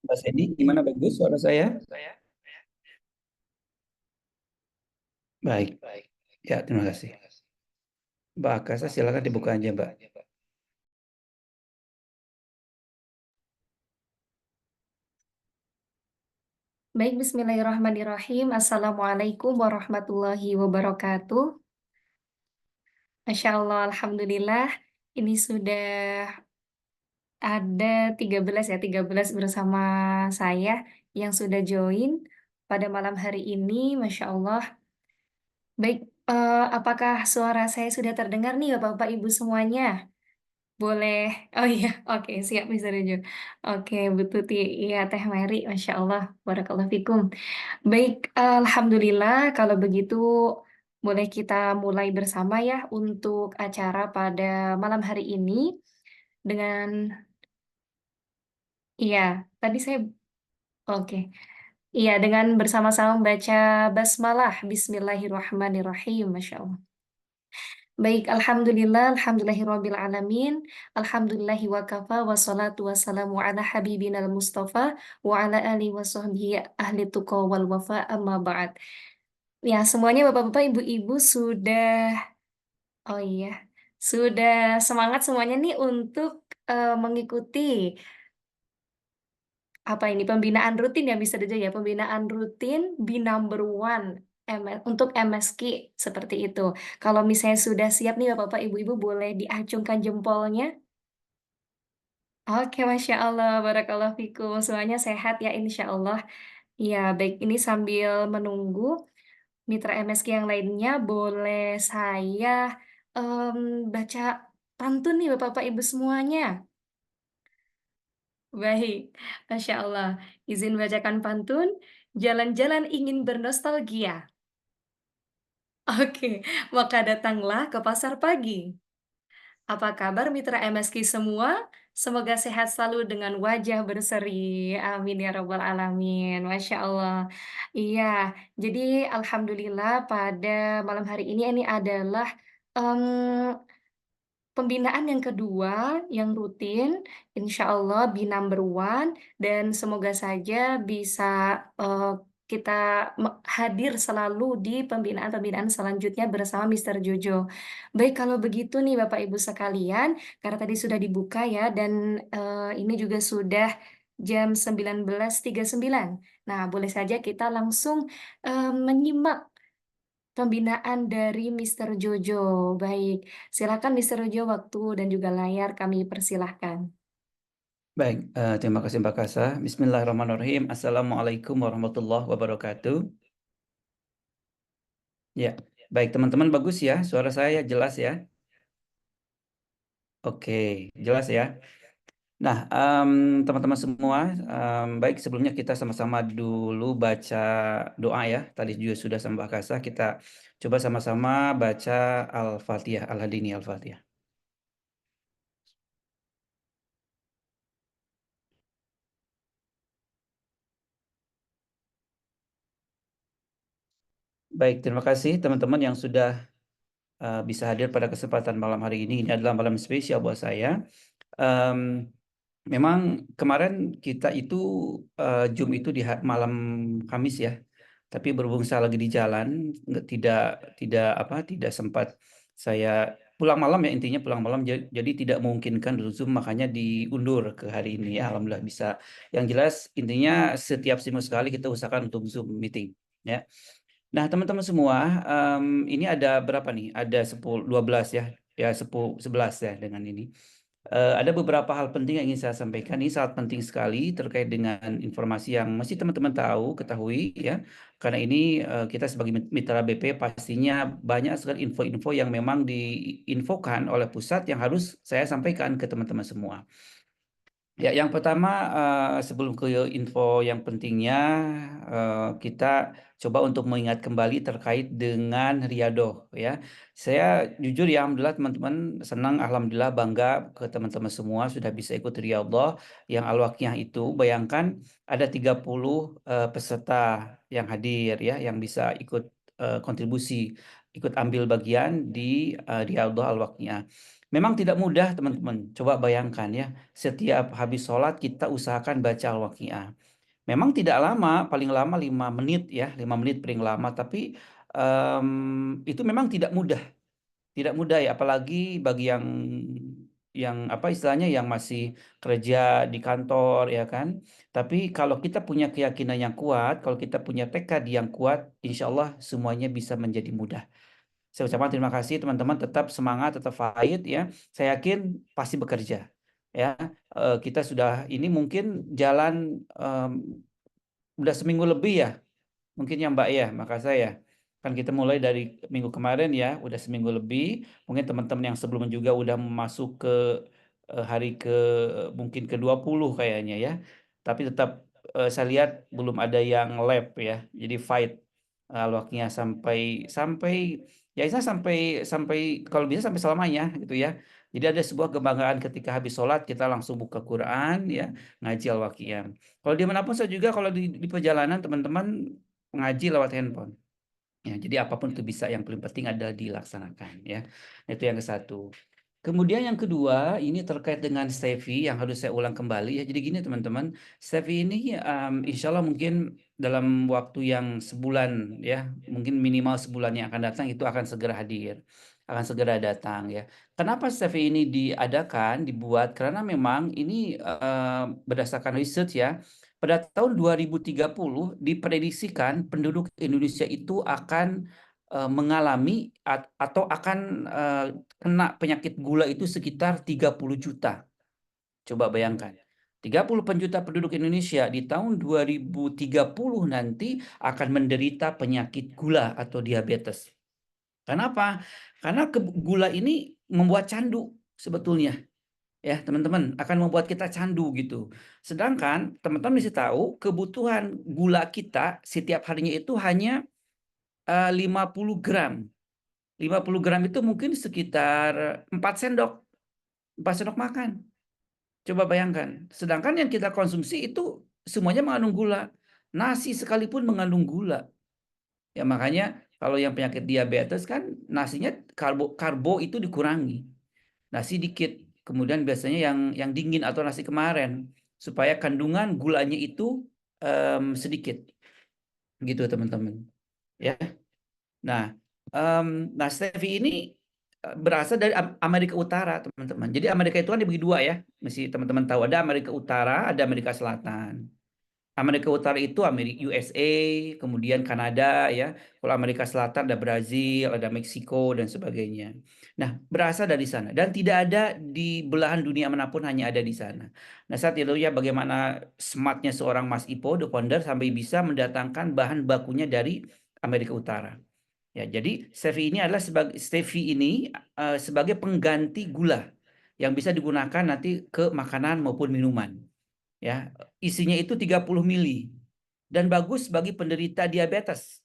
Mbak Sandy, gimana bagus suara saya? Baik, ya terima kasih. Mbak Akasa silakan dibuka aja Mbak. Baik, bismillahirrahmanirrahim. Assalamualaikum warahmatullahi wabarakatuh. Masya Allah, Alhamdulillah. Ini sudah ada 13 ya, 13 bersama saya yang sudah join pada malam hari ini. Masya Allah. Baik, apakah suara saya sudah terdengar nih Bapak-Bapak Ibu semuanya? Boleh. Oh iya, oke, siap Mister Jojo. Oke, Bu Tuti. Iya, Teh Mary. Masya Allah. Barakallahu fikum. Baik, alhamdulillah kalau begitu boleh kita mulai bersama ya untuk acara pada malam hari ini dengan iya, tadi saya oke. Iya, dengan bersama-sama membaca basmalah Bismillahirrahmanirrahim. Masya Allah. Baik, alhamdulillah, alhamdulillahirabbil alamin. Alhamdulillahi wa kafa wassalatu wassalamu ala habibinal mustafa wa ala alihi wa sahbihi ahli tuqa wal wafa amma ba'd. Ya, semuanya Bapak-bapak, Ibu-ibu sudah oh iya, sudah semangat semuanya nih untuk mengikuti apa ini pembinaan rutin ya bisa aja ya, pembinaan rutin B number one untuk MSQ seperti itu. Kalau misalnya sudah siap nih Bapak-bapak, Ibu-ibu boleh diacungkan jempolnya. Oke, Masya Allah, Barakallahu fikum. Semuanya sehat ya, Insya Allah. Ya, baik. Ini sambil menunggu mitra MSQ yang lainnya, boleh saya em, baca pantun nih Bapak Ibu semuanya. Baik, Masya Allah. Izin bacakan pantun, jalan-jalan ingin bernostalgia. Oke, maka datanglah ke pasar pagi. Apa kabar mitra MSQ semua? Semoga sehat selalu dengan wajah berseri. Amin ya Rabbal Alamin. Masya Allah. Iya, jadi Alhamdulillah pada malam hari ini adalah em, pembinaan yang kedua, yang rutin, insya Allah be number one, dan semoga saja bisa eh, kita hadir selalu di pembinaan-pembinaan selanjutnya bersama Mr. Jojo. Baik, kalau begitu nih Bapak Ibu sekalian, karena tadi sudah dibuka ya, dan ini juga sudah jam 19.39. Nah, boleh saja kita langsung menyimak pembinaan dari Mr. Jojo. Baik, silakan Mr. Jojo, waktu dan juga layar kami persilahkan. Baik, terima kasih Mbak Akasa. Bismillahirrahmanirrahim. Assalamualaikum warahmatullahi wabarakatuh. Ya, baik teman-teman bagus ya, suara saya jelas ya. Oke, jelas ya. Nah, teman-teman semua, baik sebelumnya kita sama-sama dulu baca doa ya. Tadi juga sudah sama Mbak Akasa, kita coba sama-sama baca Al-Fatihah, Al-Hadini Al-Fatihah. Baik, terima kasih teman-teman yang sudah bisa hadir pada kesempatan malam hari ini. Ini adalah malam spesial buat saya. Em, Memang kemarin kita itu Zoom itu di malam Kamis ya. Tapi berhubung saya lagi di jalan, tidak apa tidak sempat saya pulang malam ya intinya pulang malam jadi tidak memungkinkan Zoom makanya diundur ke hari ini ya. Alhamdulillah bisa. Yang jelas intinya setiap seminggu sekali kita usahakan untuk Zoom meeting ya. Nah, teman-teman semua, ini ada berapa nih? Ada 10, 12 ya. Ya, 10, 11 ya dengan ini. Ada beberapa hal penting yang ingin saya sampaikan. Ini sangat penting sekali terkait dengan informasi yang mesti teman-teman ketahui ya. Karena ini kita sebagai mitra BP pastinya banyak sekali info-info yang memang diinfokan oleh pusat yang harus saya sampaikan ke teman-teman semua. Ya, yang pertama sebelum ke info yang pentingnya kita coba untuk mengingat kembali terkait dengan Riyadhah ya. Saya jujur ya alhamdulillah teman-teman senang alhamdulillah bangga ke teman-teman semua sudah bisa ikut Riyadhah yang al-Waqiah itu bayangkan ada 30 peserta yang hadir ya yang bisa ikut kontribusi ikut ambil bagian di Riyadhah al-Waqiah. Memang tidak mudah teman-teman, coba bayangkan ya, setiap habis sholat kita usahakan baca Al-Waqiah. Memang tidak lama, paling lama 5 menit ya, 5 menit paling lama, tapi, itu memang tidak mudah ya, apalagi bagi yang apa istilahnya, yang masih kerja di kantor ya kan. Tapi kalau kita punya keyakinan yang kuat, kalau kita punya tekad yang kuat, insya Allah semuanya bisa menjadi mudah. Saya ucapkan terima kasih teman-teman, tetap semangat, tetap fight ya. Saya yakin pasti bekerja ya. Kita sudah ini mungkin jalan, udah seminggu lebih ya. Mungkin ya Mbak ya, makasih ya. Kan kita mulai dari minggu kemarin ya, udah seminggu lebih. Mungkin teman-teman yang sebelumnya juga udah masuk ke hari mungkin ke 20 kayaknya ya. Tapi tetap saya lihat belum ada yang lab ya. Jadi fight alwaknya sampai sampai ya Isa sampai sampai kalau bisa sampai selamanya gitu ya. Jadi ada sebuah kebanggaan ketika habis sholat kita langsung buka Quran ya, ngaji al-waqiah. Kalau dimanapun saya juga kalau di perjalanan teman-teman ngaji lewat handphone. Ya, jadi apapun itu bisa, yang paling penting adalah dilaksanakan ya. Itu yang ke satu. Kemudian yang kedua, ini terkait dengan Steffi yang harus saya ulang kembali ya. Jadi gini teman-teman, Steffi ini insya Allah mungkin dalam waktu yang sebulan ya, mungkin minimal sebulan yang akan datang itu akan segera hadir, akan segera datang ya. Kenapa Steffi ini diadakan, dibuat? Karena memang ini berdasarkan research ya, pada tahun 2030 diprediksikan penduduk Indonesia itu akan mengalami atau akan kena penyakit gula itu sekitar 30 juta. Coba bayangkan. 30 juta penduduk Indonesia di tahun 2030 nanti akan menderita penyakit gula atau diabetes. Kenapa? Karena gula ini membuat candu sebetulnya. Ya, teman-teman, akan membuat kita candu gitu. Sedangkan teman-teman mesti tahu kebutuhan gula kita setiap harinya itu hanya 50 gram. 50 gram itu mungkin sekitar 4 sendok, 4 sendok makan. Coba bayangkan. Sedangkan yang kita konsumsi itu semuanya mengandung gula. Nasi sekalipun mengandung gula. Ya makanya kalau yang penyakit diabetes kan nasinya karbo itu dikurangi. Nasi dikit. Kemudian biasanya yang dingin atau nasi kemarin supaya kandungan gulanya itu sedikit. Gitu teman-teman. Ya. Nah, nah Stevie ini berasal dari Amerika Utara, teman-teman. Jadi Amerika itu kan dibagi dua ya, mesti teman-teman tahu. Ada Amerika Utara, ada Amerika Selatan. Amerika Utara itu USA, kemudian Kanada ya. Kalau Amerika Selatan ada Brazil, ada Meksiko dan sebagainya. Nah, berasal dari sana dan tidak ada di belahan dunia manapun, hanya ada di sana. Nah, saat itu ya bagaimana smartnya seorang Mas Ipo, the founder, sampai bisa mendatangkan bahan bakunya dari Amerika Utara. Ya, jadi stevia ini sebagai pengganti gula yang bisa digunakan nanti ke makanan maupun minuman. Ya, isinya itu 30 mili dan bagus bagi penderita diabetes.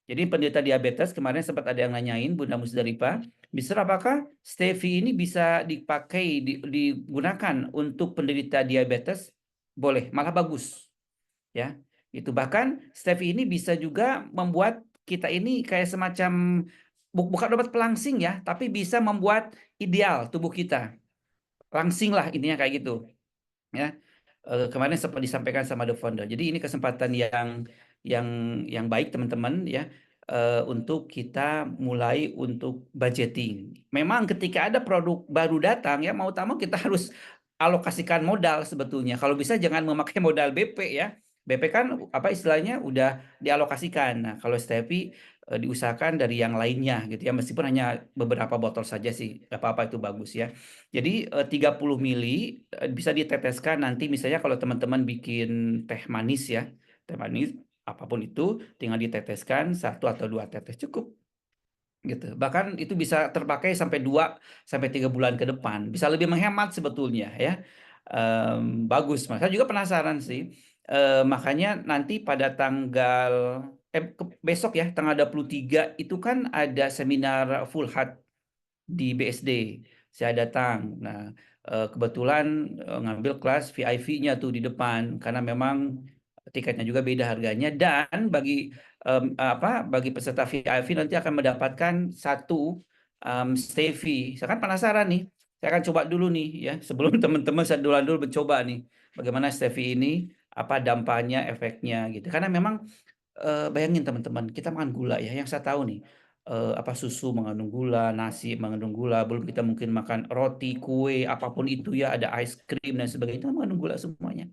Jadi penderita diabetes kemarin sempat ada yang nanyain Bunda Musdalifah, Mister apakah stevia ini bisa digunakan untuk penderita diabetes? Boleh, malah bagus ya. Itu bahkan stevia ini bisa juga membuat kita ini kayak semacam bukan obat pelangsing ya, tapi bisa membuat ideal tubuh kita. Langsing lah intinya kayak gitu ya. Kemarin sempat disampaikan sama the founder. Jadi ini kesempatan yang yang baik teman-teman ya, untuk kita mulai untuk budgeting. Memang ketika ada produk baru datang ya, mau tak mau kita harus alokasikan modal sebetulnya. Kalau bisa jangan memakai modal BP ya. BP kan apa istilahnya udah dialokasikan. Nah, kalau Stepi diusahakan dari yang lainnya gitu ya, meskipun hanya beberapa botol saja sih, nggak apa-apa, itu bagus ya. Jadi 30 mili bisa diteteskan nanti, misalnya kalau teman-teman bikin teh manis ya, teh manis apapun itu tinggal diteteskan 1 atau 2 tetes cukup gitu. Bahkan itu bisa terpakai sampai 2 sampai 3 bulan ke depan. Bisa lebih menghemat sebetulnya ya. Bagus. Saya juga penasaran sih. Makanya nanti pada besok ya tanggal 23 itu kan ada seminar full heart di BSD. Saya datang. Nah, kebetulan ngambil kelas VIP-nya tuh di depan karena memang tiketnya juga beda harganya, dan bagi peserta VIP nanti akan mendapatkan satu stay fee. Saya kan penasaran nih. Saya akan coba dulu nih ya, sebelum teman-teman saya dulu mencoba nih, bagaimana stevia ini, apa dampaknya, efeknya gitu. Karena memang, bayangin teman-teman, kita makan gula ya, yang saya tahu nih, apa susu mengandung gula, nasi mengandung gula, belum kita mungkin makan roti, kue, apapun itu ya, ada es krim dan sebagainya, itu mengandung gula semuanya.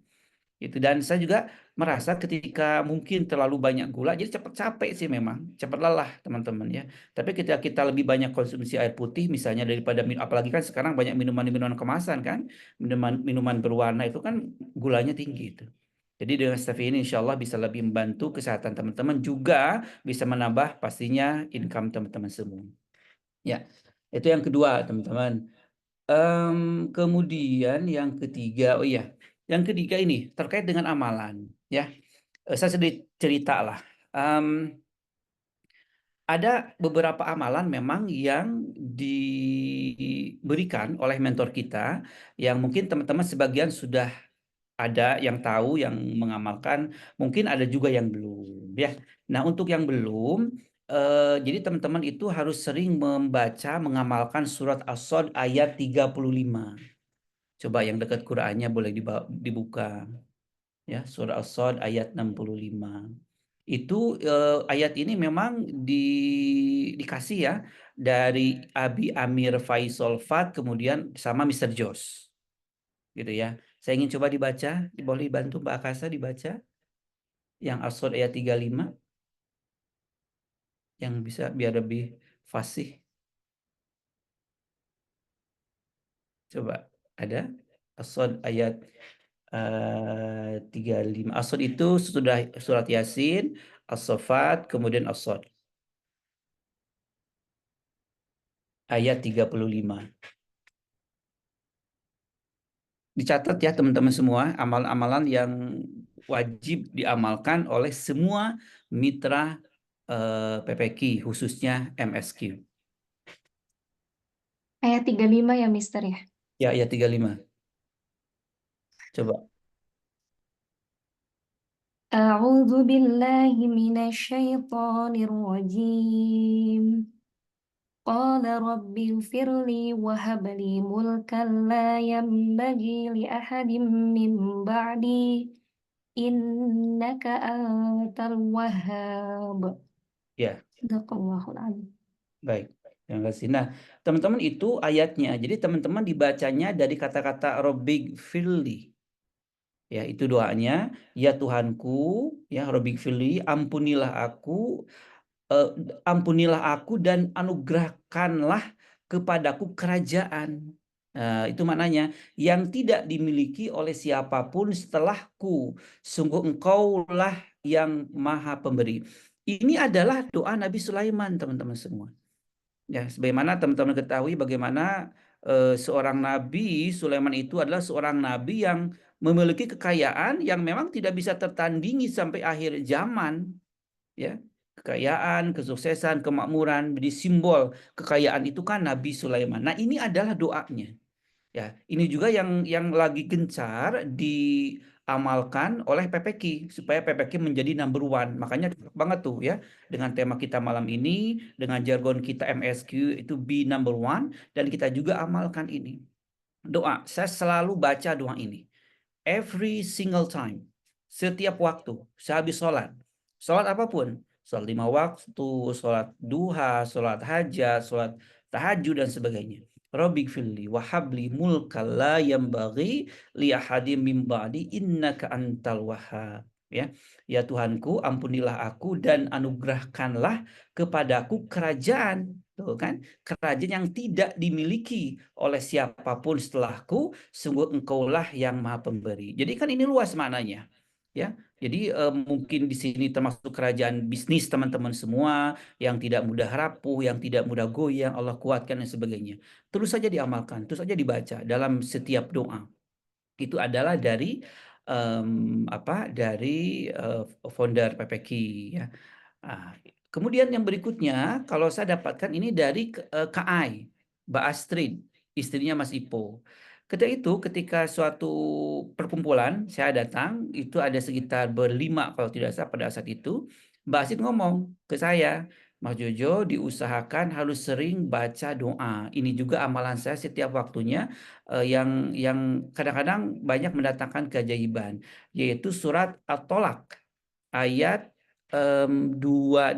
Itu dan saya juga merasa ketika mungkin terlalu banyak gula, jadi cepat capek sih memang, cepat lelah teman-teman ya. Tapi ketika kita lebih banyak konsumsi air putih misalnya daripada apalagi kan sekarang banyak minuman-minuman kemasan kan, minuman berwarna itu kan gulanya tinggi itu. Jadi dengan stevia ini insya Allah bisa lebih membantu kesehatan teman-teman, juga bisa menambah pastinya income teman-teman semua. Ya, itu yang kedua teman-teman. Kemudian yang ketiga, oh iya, yang ketiga ini terkait dengan amalan, ya. Saya sedikit ceritalah, ada beberapa amalan memang yang diberikan oleh mentor kita, yang mungkin teman-teman sebagian sudah ada yang tahu, yang mengamalkan, mungkin ada juga yang belum, ya. Nah, untuk yang belum, jadi teman-teman itu harus sering membaca, mengamalkan surat As-Shad ayat 35. Coba yang dekat Qur'annya boleh dibuka ya, surah As-Shad ayat 65. Itu ayat ini memang dikasih ya dari Abi Amir Faisal Fat kemudian sama Mr. Josh gitu ya. Saya ingin coba dibaca, boleh dibantu Mbak Akasa dibaca yang As-Shad ayat 35 yang bisa biar lebih fasih. Coba ada As-Shad ayat 35. As-Shad itu sudah surat Yasin, As-Saffat, kemudian As-Shad. Ayat 35. Dicatat ya teman-teman semua, amalan-amalan yang wajib diamalkan oleh semua mitra PPQ, khususnya MSQ. Ayat 35 ya, Mister ya. Ya, ayat 35. Coba. A'udzu billahi minasyaitonir rajim. Qala rabbi ighfirli wa hab li mulkan la yanbaghi li ahadin min ba'di innaka antal wahhab. Ya, Sadaqallahul azim. baik. Terima kasih. Nah, teman-teman itu ayatnya. Jadi teman-teman dibacanya dari kata-kata Robbig Firli. Ya, itu doanya. Ya Tuhanku, ya Robbig Firli, eh, ampunilah aku dan anugerahkanlah kepadaku kerajaan. Itu maknanya yang tidak dimiliki oleh siapapun setelahku. Sungguh engkaulah yang maha pemberi. Ini adalah doa Nabi Sulaiman, teman-teman semua. Ya, sebagaimana teman-teman ketahui bagaimana seorang Nabi Sulaiman itu adalah seorang nabi yang memiliki kekayaan yang memang tidak bisa tertandingi sampai akhir zaman, ya. Kekayaan, kesuksesan, kemakmuran, jadi simbol kekayaan itu kan Nabi Sulaiman. Nah, ini adalah doanya. Ya, ini juga yang lagi gencar diamalkan oleh PPQ supaya PPQ menjadi number one. Makanya cocok banget tuh ya dengan tema kita malam ini, dengan jargon kita MSQ itu be number one dan kita juga amalkan ini. Doa, saya selalu baca doa ini every single time. Setiap waktu, sehabis sholat. Sholat apapun. Sholat 5 waktu, sholat duha, sholat hajat, sholat tahajud, dan sebagainya. Rabbik filli wahabli mulka la yambaghi li ahadim min ba'di innaka antal wahhab. Ya, ya Tuhanku, ampunilah aku dan anugerahkanlah kepadaku kerajaan. Tuh kan, kerajaan yang tidak dimiliki oleh siapapun setelahku, sungguh engkaulah yang maha pemberi. Jadi kan ini luas maknanya. Ya, jadi mungkin di sini termasuk kerajaan bisnis teman-teman semua yang tidak mudah rapuh, yang tidak mudah goyang, Allah kuatkan dan sebagainya. Terus saja diamalkan, terus saja dibaca dalam setiap doa. Itu adalah dari dari founder PPQ ya. Ah, kemudian yang berikutnya, kalau saya dapatkan ini dari Kak Ai, Mbak Astrid, istrinya Mas Ipo. Ketika suatu perkumpulan saya datang, itu ada sekitar berlima kalau tidak salah pada saat itu, Mbak Astrid ngomong ke saya, Mas Jojo diusahakan harus sering baca doa. Ini juga amalan saya setiap waktunya yang kadang-kadang banyak mendatangkan keajaiban, yaitu surat At-Tolak ayat 2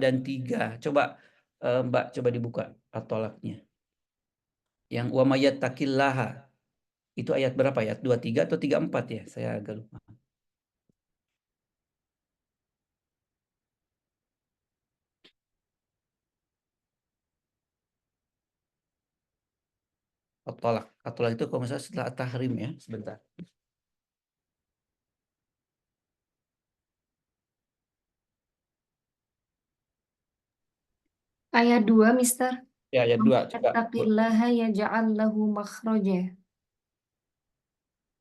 dan 3. Coba Mbak coba dibuka At-Tolaknya. Yang wa may yattaqillaha. Itu ayat berapa ya? 23 atau 34 ya? Saya agak lupa. At-Tolak. At-Tolak itu kalau nggak salah setelah At-Tahrim ya. Sebentar. Ayat 2, Mister. Ya, ayat "Wa 2. may Coba. yattaqillaha yaj'al lahu makhraja."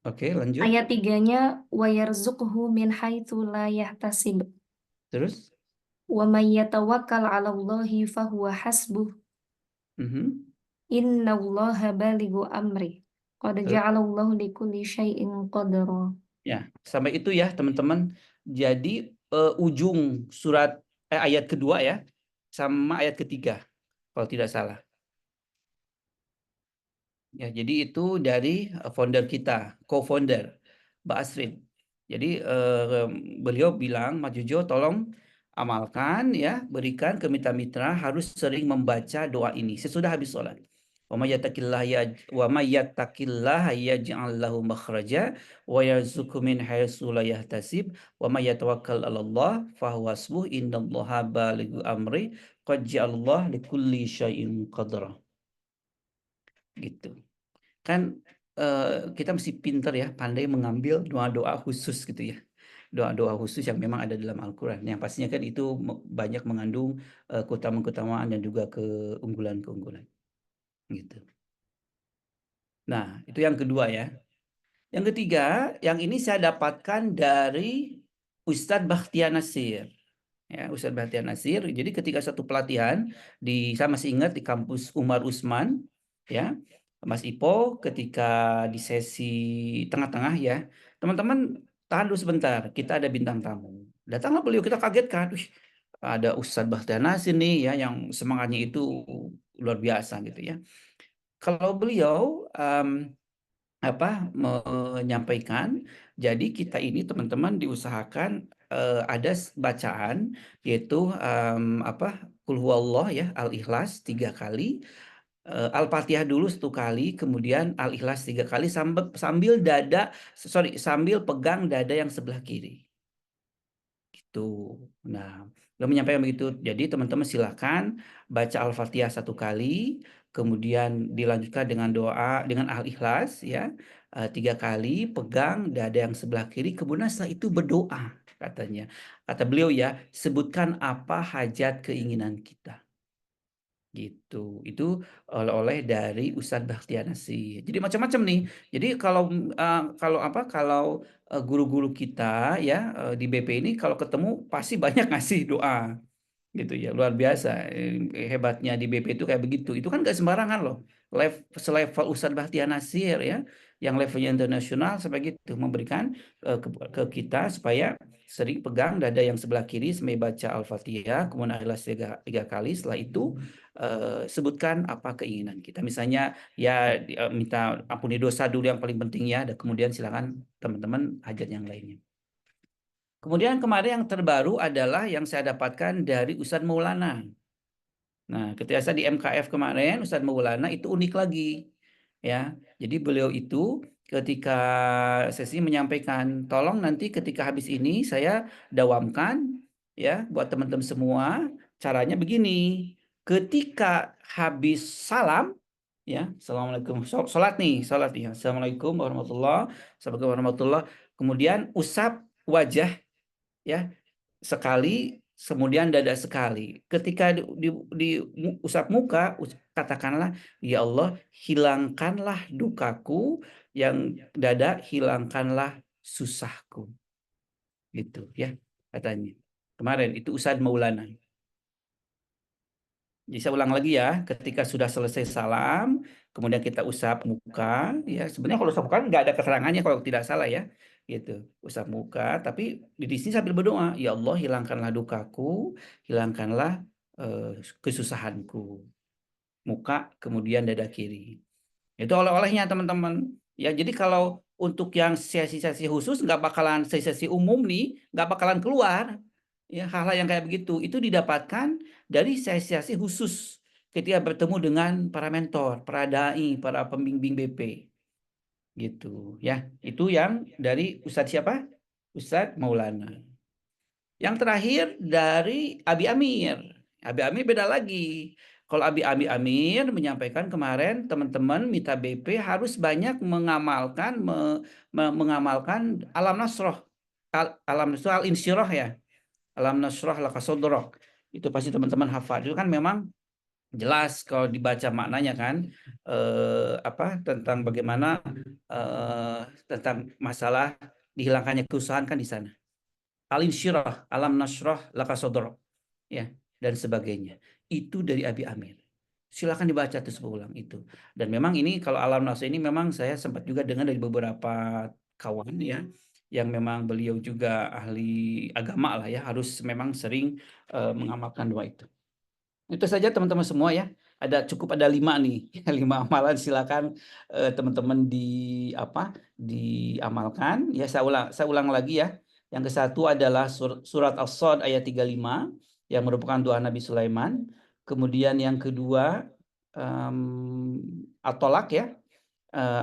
Oke, lanjut. Ayat 3-nya, "Wa yarzuqhu min haitsu la yahtasib." Terus? "Wa may yatawakkal 'alallahi fahuwa hasbuh. Mhm. Innallaha balighu amri. Qad Terus? ja'alallahu likulli syai'in qadra." Ya, sampai itu ya teman-teman. Jadi ujung surat ayat kedua ya, sama ayat ketiga kalau tidak salah. Ya, jadi itu dari founder kita, co-founder, Mbak Asrin. Jadi beliau bilang, Mas Jojo tolong amalkan ya, berikan ke mitra-mitra harus sering membaca doa ini sesudah habis sholat. Wa may yattaqillaha yaj'al lahu makhraja wa yarzuqhu min haitsu la yahtasib wa may yatawakkal 'alallah fahuwa hasbuh innallaha balighu amri qad ja'alallahu likulli syai'in qadra. Gitu. Kan kita mesti pinter ya, pandai mengambil doa-doa khusus gitu ya. Doa-doa khusus yang memang ada dalam Al-Quran. Yang pastinya kan itu banyak mengandung keutamaan-keutamaan dan juga keunggulan-keunggulan. Gitu. Nah, itu yang kedua ya. Yang ketiga, yang ini saya dapatkan dari Ustadz Bakhtiar Nasir. Ya, Ustadz Bakhtiar Nasir. Jadi ketika satu pelatihan saya masih ingat di kampus Umar Usman, ya, Mas Ipo, ketika di sesi tengah-tengah ya, teman-teman tahan dulu sebentar, kita ada bintang tamu. Datanglah beliau, kita kaget kan, wih, ada Ustadz Bakhtiar Nasir nih ya, yang semangatnya itu luar biasa gitu ya. Kalau beliau menyampaikan, jadi kita ini teman-teman diusahakan ada bacaan yaitu Qul huwallah ya, Al-Ikhlas 3 kali, Al-Fatihah dulu 1 kali, kemudian Al-Ikhlas 3 kali sambil pegang dada yang sebelah kiri. Gitu. Nah, beliau menyampaikan begitu. Jadi teman-teman silakan baca Al-Fatihah 1 kali, kemudian dilanjutkan dengan doa dengan Al-Ikhlas ya 3 kali, pegang dada yang sebelah kiri, kemudian setelah itu berdoa katanya. Kata beliau ya, sebutkan apa hajat keinginan kita. Gitu. Itu oleh-oleh dari Ustadz Bakhtiar Nasir. Jadi macam-macam nih. Jadi kalau guru-guru kita ya di BP ini kalau ketemu pasti banyak ngasih doa gitu ya, luar biasa. Hebatnya di BP itu kayak begitu. Itu kan gak sembarangan loh. Selevel Ustadz Bakhtiar Nasir ya, yang levelnya internasional sampai gitu memberikan ke kita supaya sering pegang dada yang sebelah kiri sambil baca Al-Fatihah, kemudian Al-Ikhlas 3 kali. Setelah itu sebutkan apa keinginan kita. Misalnya ya minta ampuni dosa dulu yang paling penting ya, dan kemudian silakan teman-teman hajat yang lainnya. Kemudian kemarin yang terbaru adalah yang saya dapatkan dari Ustadz Maulana. Nah, ketika saya di MKF kemarin, Ustadz Maulana itu unik lagi. Ya, jadi beliau itu ketika sesi menyampaikan, tolong nanti ketika habis ini saya dawamkan ya buat teman-teman semua. Caranya begini, ketika habis salam, ya, assalamualaikum, sholat nih, assalamualaikum warahmatullahi. Kemudian usap wajah ya sekali, kemudian dada sekali. Ketika usap muka, katakanlah, ya Allah, hilangkanlah dukaku, yang dada hilangkanlah susahku. Gitu ya katanya. Kemarin itu Ustadz Maulana. Jadi saya ulang lagi ya, ketika sudah selesai salam, kemudian kita usap muka, ya sebenarnya kalau usap muka nggak ada keterangannya kalau tidak salah ya, gitu. Usap muka, tapi di sini sambil berdoa, ya Allah hilangkanlah dukaku, hilangkanlah kesusahanku. Muka, kemudian dada kiri. Itu oleh-olehnya teman-teman. Ya, jadi kalau untuk yang sesi-sesi khusus nggak bakalan sesi-sesi umum nih, nggak bakalan keluar. Ya, hal-hal yang kayak begitu itu didapatkan dari sesi-sesi khusus ketika bertemu dengan para mentor, para dai, para pembimbing BP. Gitu ya. Itu yang dari Ustadz siapa? Ustadz Maulana. Yang terakhir dari Abi Amir. Abi Amir beda lagi. Kalau Abi Amir menyampaikan kemarin teman-teman mitra BP harus banyak mengamalkan alam nasroh. Alam nasroh al-insyirah ya. Alam nasroh laka sodrok. Itu pasti teman-teman hafal. Itu kan memang jelas kalau dibaca maknanya kan tentang bagaimana tentang masalah dihilangkannya kesusahan kan di sana. Al-insyirah, alam nasrah, laka sodrok, ya, dan sebagainya. Itu dari Abi Amir. Silakan dibaca terus berulang itu. Dan memang ini kalau alam nasrah ini memang saya sempat juga dengar dari beberapa kawan ya, yang memang beliau juga ahli agama lah ya, harus memang sering mengamalkan doa itu. Itu saja teman-teman semua ya. Ada 5 nih, 5 amalan silakan teman-teman diamalkan. Ya saya ulang lagi ya. Yang ke-1 adalah surat As-Shad ayat 35 yang merupakan doa Nabi Sulaiman. Kemudian yang kedua At-Tolak ya,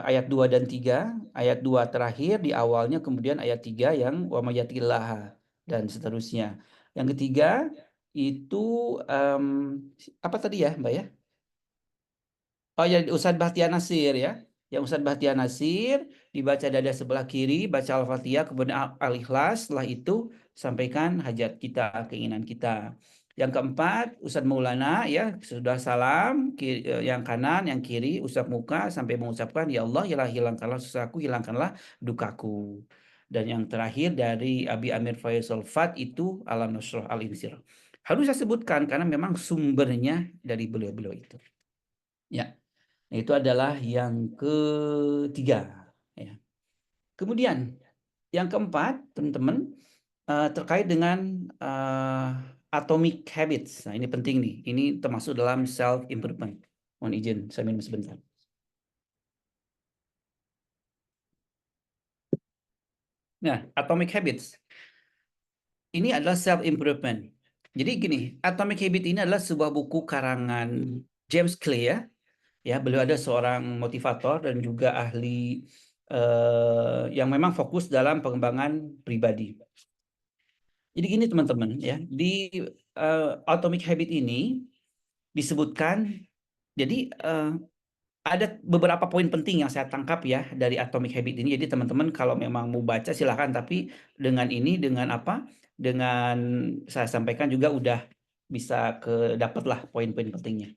ayat 2 dan 3. Ayat 2 terakhir di awalnya, kemudian ayat 3 yang wa may yatillaha dan seterusnya. Yang ketiga itu apa tadi ya, Mbak ya? Oh ya, Ustadz Bahtiar Nasir ya. Yang Ustadz Bahtiar Nasir dibaca dada sebelah kiri, baca Al-Fatihah, kemudian Al-Ikhlas, setelah itu sampaikan hajat kita, keinginan kita. Yang keempat, Ustadz Maulana ya, sudah salam, yang kanan, yang kiri, usap muka sampai mengucapkan, ya Allah, hilangkanlah susahku, hilangkanlah dukaku. Dan yang terakhir dari Abi Amir Faisal Fat itu Alam Nasrah Al-Insir. Harus saya sebutkan karena memang sumbernya dari beliau-beliau itu. Ya. Nah, itu adalah yang ketiga. Ya. Kemudian yang keempat, teman-teman, terkait dengan atomic habits. Nah, ini penting nih. Ini termasuk dalam self improvement. Mohon izin, saya minum sebentar. Nah, atomic habits ini adalah self improvement. Jadi gini, Atomic Habit ini adalah sebuah buku karangan James Clear. Ya, beliau ada seorang motivator dan juga ahli yang memang fokus dalam pengembangan pribadi. Jadi gini teman-teman ya, di Atomic Habit ini disebutkan, jadi ada beberapa poin penting yang saya tangkap ya dari Atomic Habit ini. Jadi teman-teman kalau memang mau baca silahkan, tapi dengan ini, dengan apa, dengan saya sampaikan juga udah bisa dapatlah poin-poin pentingnya.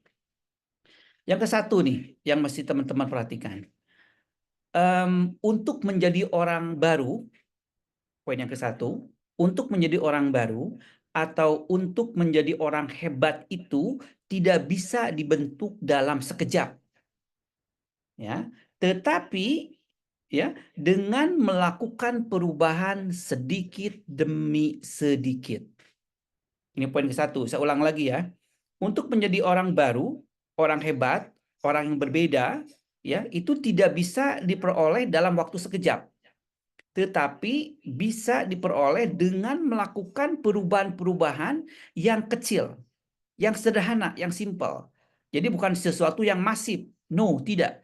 Yang ke-1 nih, yang mesti teman-teman perhatikan. Untuk menjadi orang baru, poin yang ke-1, untuk menjadi orang baru atau untuk menjadi orang hebat itu tidak bisa dibentuk dalam sekejap. Ya, tetapi ya dengan melakukan perubahan sedikit demi sedikit. Ini poin ke-1. Saya ulang lagi ya. Untuk menjadi orang baru, orang hebat, orang yang berbeda, ya, itu tidak bisa diperoleh dalam waktu sekejap. Tetapi bisa diperoleh dengan melakukan perubahan-perubahan yang kecil, yang sederhana, yang simpel. Jadi bukan sesuatu yang masif. No, tidak.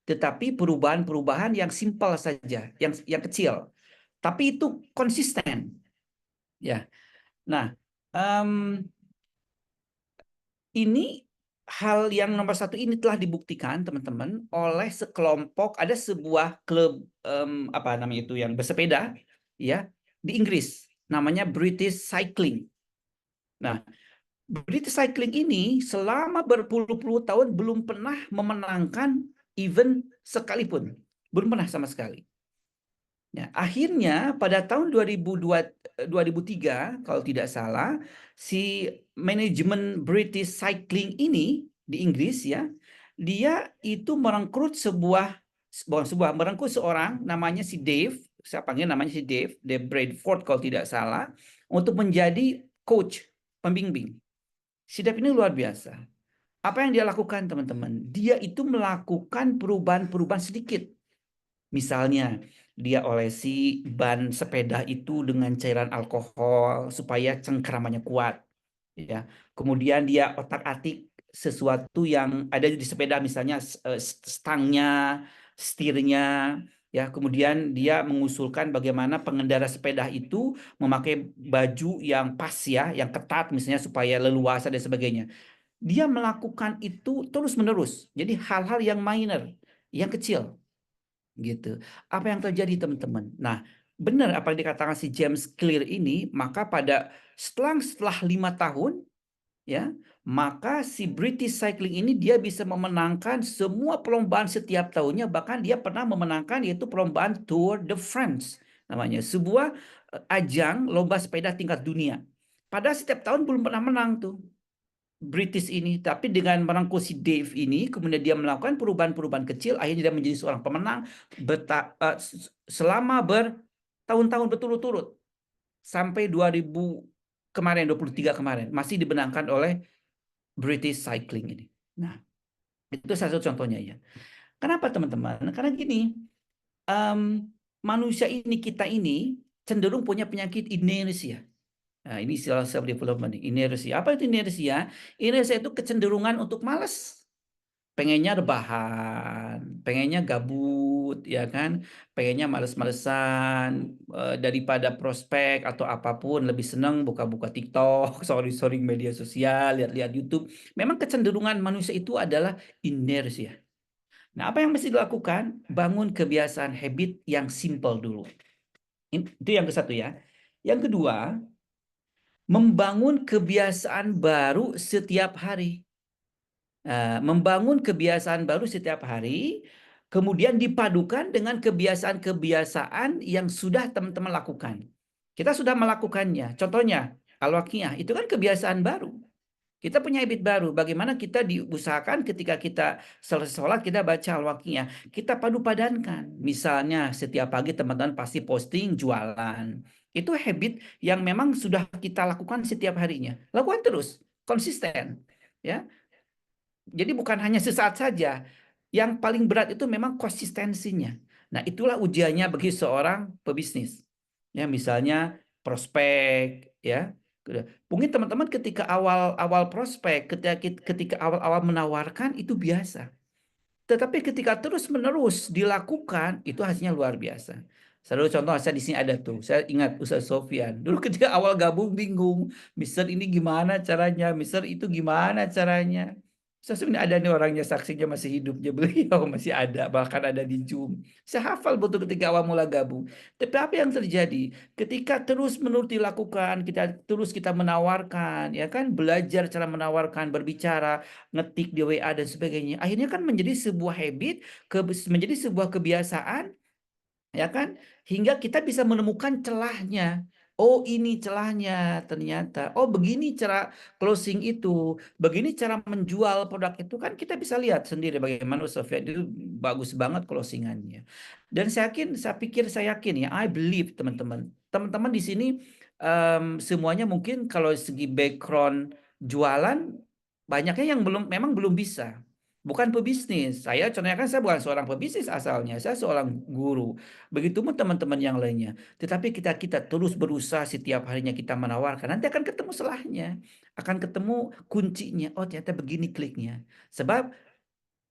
Tetapi perubahan-perubahan yang simpel saja, yang kecil. Tapi itu konsisten. Ya. Nah, ini hal yang nomor 1 ini telah dibuktikan teman-teman oleh sekelompok, ada sebuah klub apa namanya itu yang bersepeda ya di Inggris, namanya British Cycling. Nah, British Cycling ini selama berpuluh-puluh tahun belum pernah memenangkan event sekalipun, belum pernah sama sekali. Ya, akhirnya pada tahun 2003 kalau tidak salah, si manajemen British Cycling ini di Inggris ya, dia itu merekrut merekrut seorang namanya si Dave, saya panggil namanya si Dave Bradford kalau tidak salah, untuk menjadi coach, pembimbing. Si Dev ini luar biasa. Apa yang dia lakukan, teman-teman? Dia itu melakukan perubahan-perubahan sedikit. Misalnya, dia olesi ban sepeda itu dengan cairan alkohol supaya cengkeramannya kuat. Ya, kemudian dia otak-atik sesuatu yang ada di sepeda, misalnya stangnya, setirnya, ya. Kemudian dia mengusulkan bagaimana pengendara sepeda itu memakai baju yang pas, ya, yang ketat, misalnya supaya leluasa dan sebagainya. Dia melakukan itu terus-menerus. Jadi hal-hal yang minor, yang kecil, gitu. Apa yang terjadi, teman-teman? Nah, benar apa yang dikatakan si James Clear ini, maka setelah 5 tahun, ya, maka si British Cycling ini dia bisa memenangkan semua perlombaan setiap tahunnya, bahkan dia pernah memenangkan yaitu perlombaan Tour de France namanya, sebuah ajang lomba sepeda tingkat dunia. Padahal setiap tahun belum pernah menang tuh British ini, tapi dengan merangkul si Dave ini, kemudian dia melakukan perubahan-perubahan kecil, akhirnya dia menjadi seorang pemenang selama bertahun-tahun berturut-turut sampai 2000 kemarin, 23 kemarin, masih dibenangkan oleh British Cycling ini. Nah, itu salah satu contohnya, ya. Kenapa, teman-teman? Karena gini, manusia ini, kita ini cenderung punya penyakit inersia. Nah, ini istilah self development, inersia. Apa itu inersia? Inersia itu kecenderungan untuk malas. Pengennya rebahan, pengennya gabut, ya kan? Pengennya males-malesan, daripada prospek atau apapun, lebih senang buka-buka TikTok, sorry media sosial, lihat-lihat YouTube. Memang kecenderungan manusia itu adalah inersia. Nah, apa yang mesti dilakukan? Bangun kebiasaan habit yang simple dulu. Itu yang ke satu, ya. Yang kedua, membangun kebiasaan baru setiap hari. Membangun kebiasaan baru setiap hari, kemudian dipadukan dengan kebiasaan-kebiasaan yang sudah teman-teman lakukan. Kita sudah melakukannya. Contohnya, al-waqiah itu kan kebiasaan baru. Kita punya habit baru. Bagaimana kita diusahakan ketika kita selesai sholat, kita baca al-waqiah. Kita padu-padankan. Misalnya, setiap pagi teman-teman pasti posting jualan. Itu habit yang memang sudah kita lakukan setiap harinya. Lakukan terus, konsisten. Ya, jadi bukan hanya sesaat saja. Yang paling berat itu memang konsistensinya. Nah, itulah ujiannya bagi seorang pebisnis. Ya, misalnya prospek, ya. Mungkin teman-teman ketika awal-awal prospek, ketika awal-awal menawarkan itu biasa. Tetapi ketika terus-menerus dilakukan, itu hasilnya luar biasa. Selalu contoh, saya di sini ada tuh. Saya ingat Ustaz Sofyan. Dulu ketika awal gabung bingung. Mister ini gimana caranya? Mister itu gimana caranya? Saya sebenarnya ada nih orangnya, saksinya masih hidupnya beliau masih ada, bahkan ada di Zoom. Saya hafal betul ketika awal mula gabung. Tapi apa yang terjadi? Ketika terus menerus dilakukan, kita menawarkan, ya kan, belajar cara menawarkan, berbicara, ngetik di WA dan sebagainya. Akhirnya kan menjadi sebuah habit, menjadi sebuah kebiasaan, ya kan? Hingga kita bisa menemukan celahnya. Oh, ini celahnya ternyata. Oh, begini cara closing itu. Begini cara menjual produk itu, kan kita bisa lihat sendiri bagaimana Sofia itu bagus banget closingannya. Dan saya yakin, ya, I believe, teman-teman. Teman-teman di sini semuanya mungkin kalau segi background jualan banyaknya yang memang belum bisa. Bukan pebisnis. Saya contohnya kan saya bukan seorang pebisnis asalnya. Saya seorang guru. Begitupun teman-teman yang lainnya. Tetapi kita terus berusaha setiap harinya kita menawarkan. Nanti akan ketemu selahnya. Akan ketemu kuncinya. Oh, ternyata begini kliknya. Sebab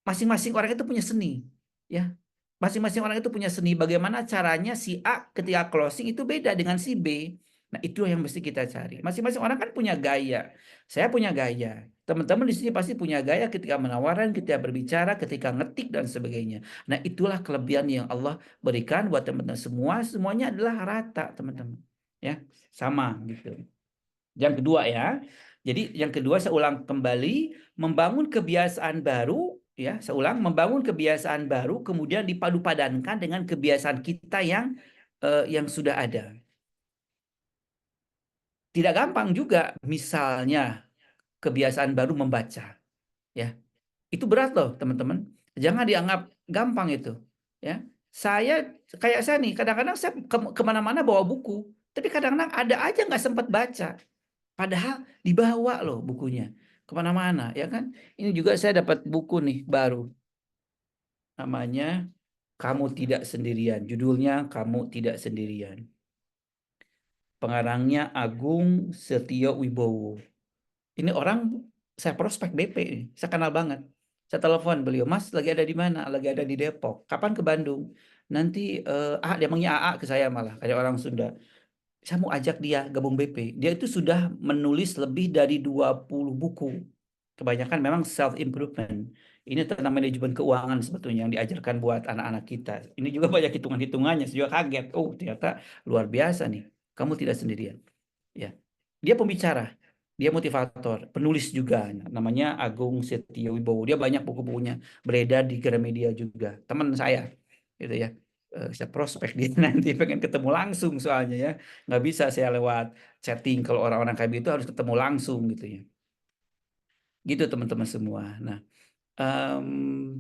masing-masing orang itu punya seni. Ya. Masing-masing orang itu punya seni. Bagaimana caranya si A ketika closing itu beda dengan si B. Nah, itu yang mesti kita cari. Masing-masing orang kan punya gaya. Saya punya gaya. Teman-teman di sini pasti punya gaya ketika menawarkan, ketika berbicara, ketika ngetik dan sebagainya. Nah, itulah kelebihan yang Allah berikan buat teman-teman semua. Semuanya adalah rata, teman-teman. Ya, sama gitu. Yang kedua, ya. Jadi yang kedua, saya ulang kembali, membangun kebiasaan baru, ya, saya ulang, membangun kebiasaan baru kemudian dipadu-padankan dengan kebiasaan kita yang sudah ada. Tidak gampang juga, misalnya kebiasaan baru membaca, ya. Itu berat loh, teman-teman. Jangan dianggap gampang itu, ya. Kayak saya nih, kadang-kadang saya kemana-mana bawa buku, tapi kadang-kadang ada aja nggak sempat baca. Padahal dibawa loh bukunya kemana-mana, ya kan. Ini juga saya dapat buku nih baru, namanya Kamu Tidak Sendirian, judulnya Kamu Tidak Sendirian. Pengarangnya Agung Setio Wibowo. Ini orang saya prospek BP nih, saya kenal banget. Saya telepon beliau, "Mas lagi ada di mana?" "Lagi ada di Depok." "Kapan ke Bandung?" "Nanti, dia manggilnya AA ke saya malah, kayak orang Sunda. Saya mau ajak dia gabung BP. Dia itu sudah menulis lebih dari 20 buku. Kebanyakan memang self improvement. Ini tentang manajemen keuangan sebetulnya yang diajarkan buat anak-anak kita. Ini juga banyak hitungan-hitungannya, saya juga kaget. Oh, ternyata luar biasa nih. Kamu tidak sendirian. Ya. Dia pembicara, dia motivator, penulis juga. Namanya Agung Setio Wibowo. Dia banyak buku-bukunya beredar di Gramedia juga. Teman saya, gitu ya. Saya prospek dia nanti pengen ketemu langsung soalnya ya. Nggak bisa saya lewat chatting. Kalau orang-orang kayak gitu harus ketemu langsung gitu ya. Gitu teman-teman semua. Nah, em,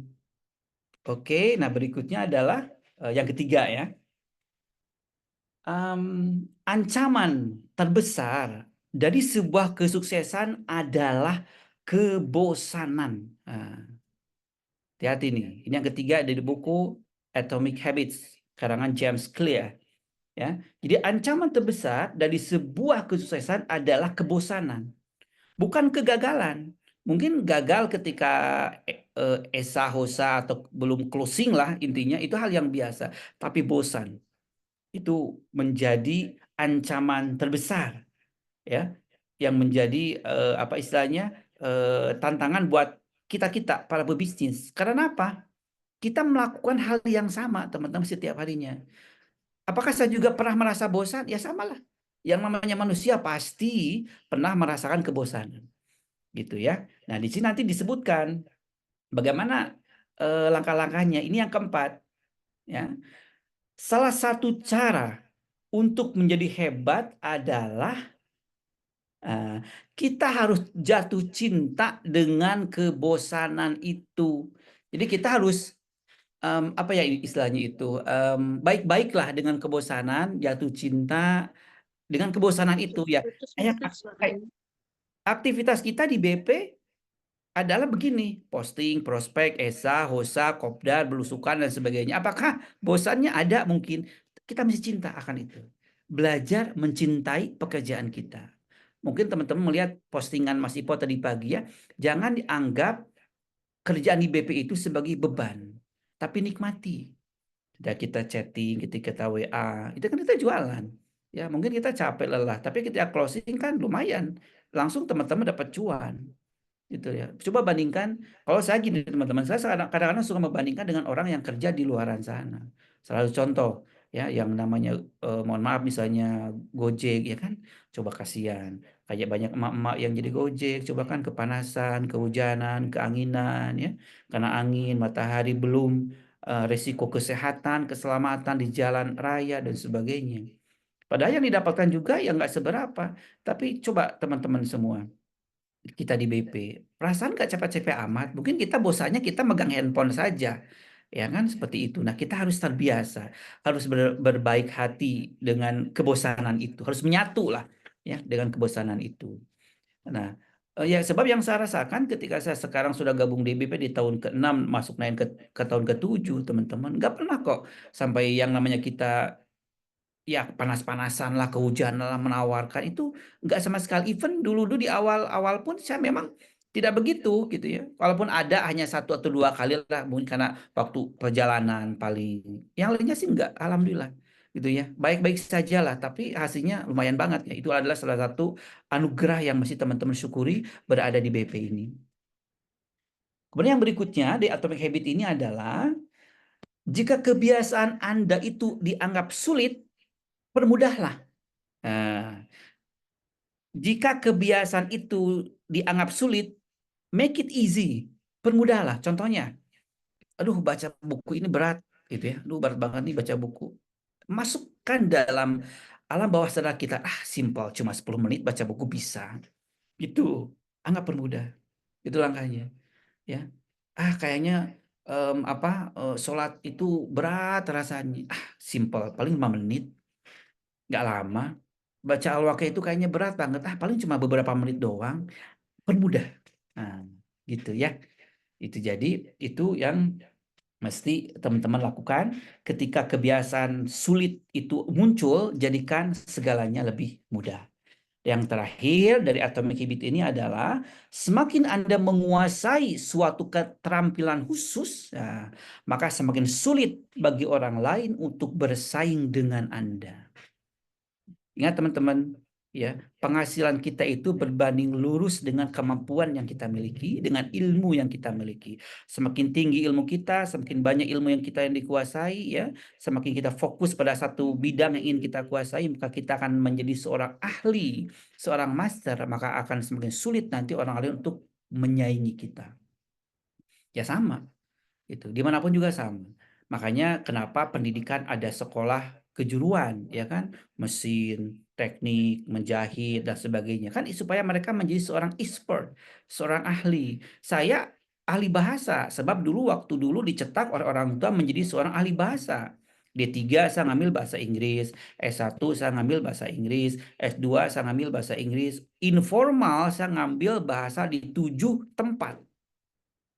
oke. Nah berikutnya adalah yang ketiga ya. Ancaman terbesar dari sebuah kesuksesan adalah kebosanan. Nah, hati-hati nih. Ini yang ketiga dari buku Atomic Habits karangan James Clear. Ya, jadi ancaman terbesar dari sebuah kesuksesan adalah kebosanan, bukan kegagalan. Mungkin gagal ketika esa, hosa atau belum closing lah intinya itu hal yang biasa. Tapi bosan itu menjadi ancaman terbesar ya yang menjadi apa istilahnya tantangan buat kita para pebisnis. Karena apa? Kita melakukan hal yang sama teman-teman setiap harinya. Apakah saya juga pernah merasa bosan? Ya samalah. Yang namanya manusia pasti pernah merasakan kebosanan, gitu ya. Nah, di sini nanti disebutkan bagaimana langkah-langkahnya. Ini yang keempat, ya. Salah satu cara untuk menjadi hebat adalah eh, kita harus jatuh cinta dengan kebosanan itu. Jadi kita harus apa ya istilahnya itu baik-baiklah dengan kebosanan, jatuh cinta dengan kebosanan itu ya. Kayak Putus-putus kayak bahkan. aktivitas kita di BP adalah begini, posting, prospek, esa, hosa, kopdar, belusukan dan sebagainya. Apakah bosannya ada mungkin? Kita mesti cinta akan itu. Belajar mencintai pekerjaan kita. Mungkin teman-teman melihat postingan Mas Ipo tadi pagi ya, jangan dianggap kerjaan di BP itu sebagai beban, tapi nikmati. Sudah kita chatting, kita WA, itu kan kita jualan. Ya, mungkin kita capek lelah, tapi kita closing kan lumayan. Langsung teman-teman dapat cuan gitu ya. Coba bandingkan, kalau saya gini teman-teman, saya kadang-kadang suka membandingkan dengan orang yang kerja di luaran sana. Selalu contoh ya, yang namanya mohon maaf misalnya Gojek ya kan, coba kasihan. Kayak banyak emak-emak yang jadi Gojek, coba kan kepanasan, kehujanan, keanginan ya, karena angin, matahari belum resiko kesehatan, keselamatan di jalan raya dan sebagainya. Padahal yang didapatkan juga ya nggak seberapa. Tapi coba teman-teman semua kita di BP. Perasaan gak capek-capek amat. Mungkin kita bosannya kita megang handphone saja. Ya kan seperti itu. Nah, kita harus terbiasa, harus berbaik hati dengan kebosanan itu, harus menyatu lah ya dengan kebosanan itu. Nah, ya sebab yang saya rasakan ketika saya sekarang sudah gabung di BP di tahun ke-6 masuk naik ke tahun ke-7, teman-teman, nggak pernah kok sampai yang namanya kita ya panas-panasan lah, kehujanan lah menawarkan itu nggak sama sekali. Even dulu-dulu di awal-awal pun saya memang tidak begitu gitu ya. Walaupun ada hanya satu atau dua kali lah mungkin karena waktu perjalanan paling. Yang lainnya sih enggak, alhamdulillah gitu ya. Baik-baik saja lah, tapi hasilnya lumayan banget ya. Itu adalah salah satu anugerah yang mesti teman-teman syukuri berada di BP ini. Kemudian yang berikutnya di Atomic Habit ini adalah jika kebiasaan Anda itu dianggap sulit, permudahlah. Nah, jika kebiasaan itu dianggap sulit, make it easy. Permudahlah. Contohnya, aduh baca buku ini berat gitu ya. Aduh berat banget nih baca buku. Masukkan dalam alam bawah sadar kita, simpel, cuma 10 menit baca buku bisa. Gitu. Anggap permudah. Itu langkahnya, ya. Kayaknya sholat itu berat rasanya. Simpel, paling 5 menit, nggak lama. baca Al-Waqiah itu kayaknya berat banget, paling cuma beberapa menit doang, permudah. Nah, gitu ya. Itu jadi itu yang mesti teman-teman lakukan ketika kebiasaan sulit itu muncul, jadikan segalanya lebih mudah. Yang terakhir dari Atomic Habit ini adalah semakin Anda menguasai suatu keterampilan khusus, ya, maka semakin sulit bagi orang lain untuk bersaing dengan Anda. Ingat teman-teman, ya, penghasilan kita itu berbanding lurus dengan kemampuan yang kita miliki, dengan ilmu yang kita miliki. Semakin tinggi ilmu kita, semakin banyak ilmu yang kita yang dikuasai, ya, semakin kita fokus pada satu bidang yang ingin kita kuasai, maka kita akan menjadi seorang ahli, seorang master, maka akan semakin sulit nanti orang lain untuk menyaingi kita. Ya sama. Itu dimanapun juga sama. Makanya kenapa pendidikan ada sekolah kejuruan, ya kan, mesin, teknik, menjahit dan sebagainya, kan supaya mereka menjadi seorang expert, seorang ahli. Saya ahli bahasa sebab waktu dulu dicetak oleh orang tua menjadi seorang ahli bahasa. D3 saya ngambil bahasa Inggris, S1 saya ngambil bahasa Inggris, S2 saya ngambil bahasa Inggris, informal saya ngambil bahasa di 7 tempat.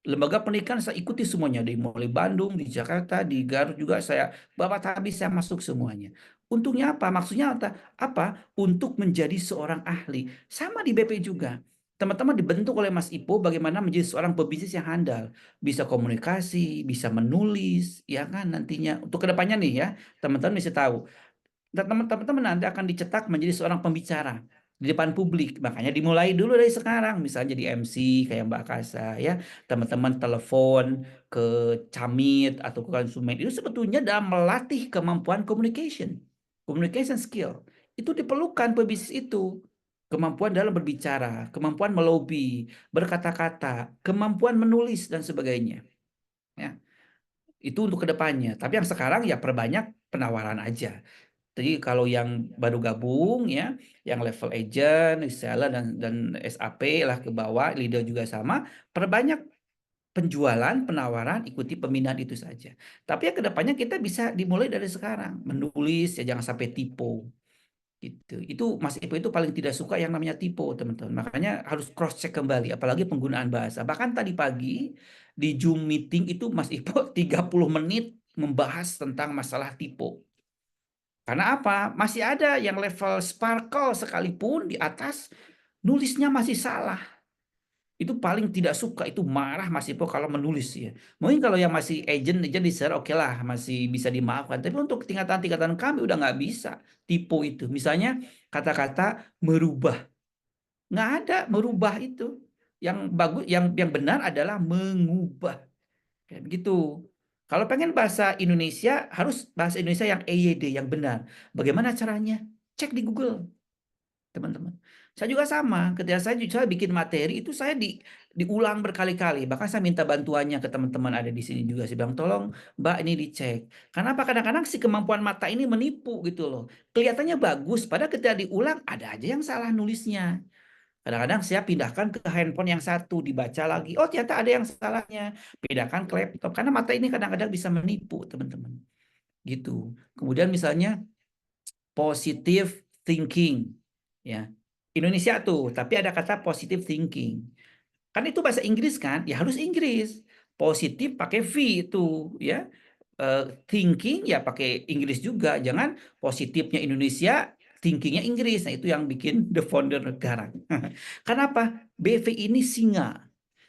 Lembaga pendidikan saya ikuti semuanya, dari mulai Bandung, di Jakarta, di Garut juga saya babat habis, saya masuk semuanya. Untungnya apa? Maksudnya apa? Untuk menjadi seorang ahli. Sama di BP juga. Teman-teman dibentuk oleh Mas Ipo bagaimana menjadi seorang pebisnis yang handal, bisa komunikasi, bisa menulis, ya kan nantinya untuk kedepannya nih ya, teman-teman bisa tahu. Dan teman-teman nanti akan dicetak menjadi seorang pembicara di depan publik. Makanya dimulai dulu dari sekarang. Misalnya jadi MC kayak Mbak Kasa ya. Teman-teman telepon ke Camit atau ke konsumen. Itu sebetulnya dalam melatih kemampuan communication. Communication skill. Itu diperlukan pebisnis itu. Kemampuan dalam berbicara, kemampuan melobi, berkata-kata, kemampuan menulis dan sebagainya. Ya, itu untuk kedepannya. Tapi yang sekarang ya perbanyak penawaran aja. Jadi kalau yang baru gabung ya, yang level agent, reseller dan SAP lah ke bawah, leader juga sama, perbanyak penjualan, penawaran, ikuti pembinaan itu saja. Tapi ya kedepannya kita bisa dimulai dari sekarang, menulis ya jangan sampai typo gitu. Itu Mas Ipo itu paling tidak suka yang namanya typo, teman-teman. Makanya harus cross check kembali, apalagi penggunaan bahasa. Bahkan tadi pagi di Zoom meeting itu Mas Ipo 30 menit membahas tentang masalah typo. Karena apa? Masih ada yang level sparkle sekalipun di atas nulisnya masih salah. Itu paling tidak suka, itu marah Mas Ipo kalau menulis ya. Mungkin kalau yang masih agent aja di share oke lah, masih bisa dimaafkan. Tapi untuk tingkatan-tingkatan kami udah nggak bisa tipe itu. Misalnya kata-kata merubah, nggak ada merubah itu. Yang bagus, yang benar adalah mengubah. Kayak begitu. Kalau pengen bahasa Indonesia, harus bahasa Indonesia yang EYD, yang benar. Bagaimana caranya? Cek di Google, teman-teman. Saya juga sama. Ketika saya bikin materi, itu saya diulang berkali-kali. Bahkan saya minta bantuannya ke teman-teman ada di sini juga. Saya bilang, tolong Mbak ini dicek. Karena apa? Kadang-kadang si kemampuan mata ini menipu gitu loh. Kelihatannya bagus, padahal ketika diulang, ada aja yang salah nulisnya. Kadang-kadang saya pindahkan ke handphone yang satu, dibaca lagi. Oh, ternyata ada yang salahnya. Pindahkan ke laptop. Karena mata ini kadang-kadang bisa menipu, teman-teman. Gitu. Kemudian misalnya positive thinking. Ya. Indonesia tuh, tapi ada kata positive thinking. Kan itu bahasa Inggris kan? Ya harus Inggris. Positif pakai V itu, ya. Thinking ya pakai Inggris juga. Jangan positifnya Indonesia, thinkingnya Inggris. Nah itu yang bikin the founder negara. Kenapa? BV ini singa.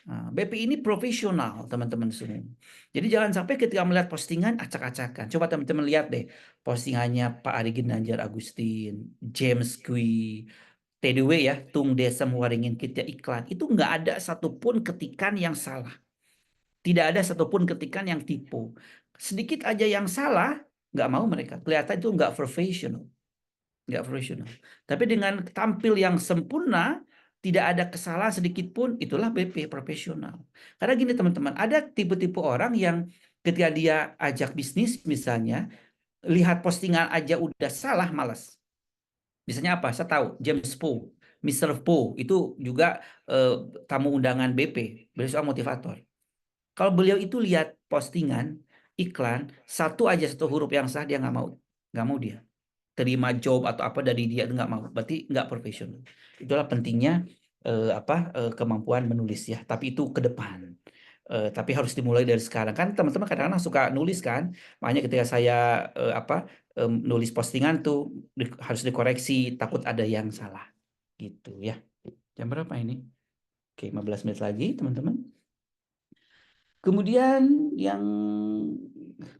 Nah, BP ini profesional, teman-teman semua. Jadi jangan sampai ketika melihat postingan acak-acakan. Coba teman-teman lihat deh postingannya Pak Ari Ginanjar Agustin, James Kui, TDW ya, Tung Desem Waringin kita iklan. Itu nggak ada satupun ketikan yang salah. Tidak ada satupun ketikan yang tipu. Sedikit aja yang salah, nggak mau mereka. Kelihatan itu nggak profesional. Nggak profesional. Tapi dengan tampil yang sempurna, tidak ada kesalahan sedikit pun, itulah BP profesional. Karena gini teman-teman, ada tipe-tipe orang yang ketika dia ajak bisnis misalnya, lihat postingan aja udah salah, malas. Misalnya apa? Saya tahu, James Po, Mr. Po, itu juga tamu undangan BP, beliau seorang motivator. Kalau beliau itu lihat postingan, iklan, satu aja satu huruf yang salah, dia nggak mau dia. terima job atau apa dari dia nggak mau, berarti nggak profesional. Itulah pentingnya kemampuan menulis ya. Tapi itu ke depan. Tapi harus dimulai dari sekarang kan teman-teman kadang-kadang suka nulis kan. Makanya ketika saya nulis postingan tuh harus dikoreksi, takut ada yang salah gitu ya. Jam berapa ini? Oke, 15 menit lagi teman-teman. Kemudian yang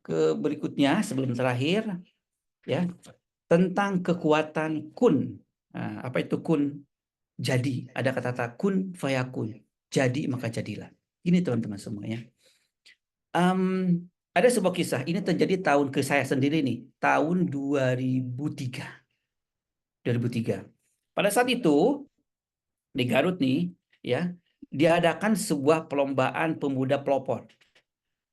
ke berikutnya sebelum terakhir ya, tentang kekuatan kun. Nah, apa itu kun? Jadi, ada kata-kata kun fayakun. Jadi maka jadilah. Ini teman-teman semuanya. Ada sebuah kisah, ini terjadi tahun ke saya sendiri nih, tahun 2003. 2003. Pada saat itu di Garut nih, ya, diadakan sebuah perlombaan pemuda pelopor.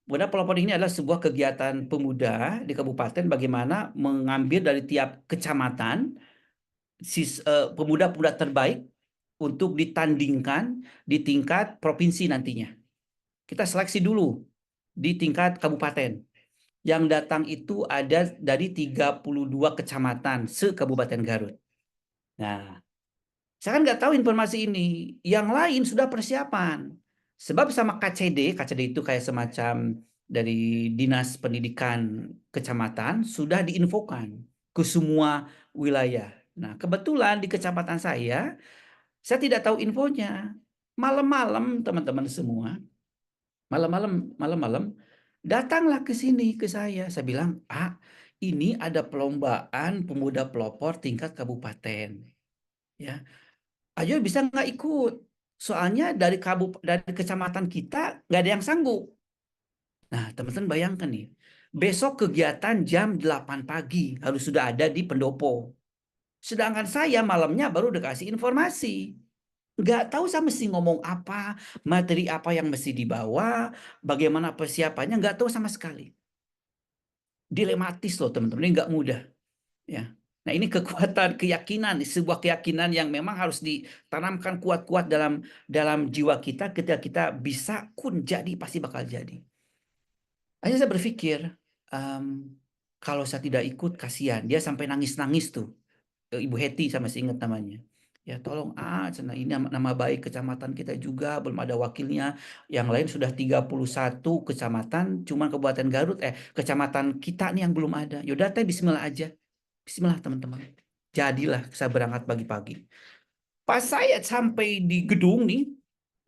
Pemuda pelopor ini adalah sebuah kegiatan pemuda di kabupaten bagaimana mengambil dari tiap kecamatan pemuda-pemuda terbaik untuk ditandingkan di tingkat provinsi nantinya. Kita seleksi dulu di tingkat kabupaten. Yang datang itu ada dari 32 kecamatan se-Kabupaten Garut. Nah, saya kan nggak tahu informasi ini. Yang lain sudah persiapan. Sebab sama KCD itu kayak semacam dari Dinas Pendidikan Kecamatan, sudah diinfokan ke semua wilayah. Nah, kebetulan di kecamatan saya tidak tahu infonya. Malam-malam teman-teman semua, malam-malam datanglah ke sini ke saya. Saya bilang, ini ada perlombaan pemuda pelopor tingkat kabupaten. Ya, ayo bisa nggak ikut? Soalnya dari kecamatan kita nggak ada yang sanggup. Nah, teman-teman bayangkan nih, besok kegiatan jam 8 pagi harus sudah ada di pendopo. Sedangkan saya malamnya baru dikasih informasi. Nggak tahu saya mesti ngomong apa, materi apa yang mesti dibawa, bagaimana persiapannya, nggak tahu sama sekali. Dilematis loh teman-teman, ini nggak mudah. Ya. Nah ini kekuatan keyakinan, sebuah keyakinan yang memang harus ditanamkan kuat-kuat dalam dalam jiwa kita ketika kita bisa jadi pasti bakal jadi. Akhirnya saya berpikir, em, kalau saya tidak ikut kasihan, dia sampai nangis-nangis tuh. Ibu Heti saya masih ingat namanya. Ya tolong cina ini nama baik kecamatan kita juga belum ada wakilnya. Yang lain sudah 31 kecamatan, cuman Kabupaten Garut kecamatan kita nih yang belum ada. Yaudah teh Bismillah aja. Bismillah teman-teman. Jadilah saya berangkat pagi-pagi. Pas saya sampai di gedung nih,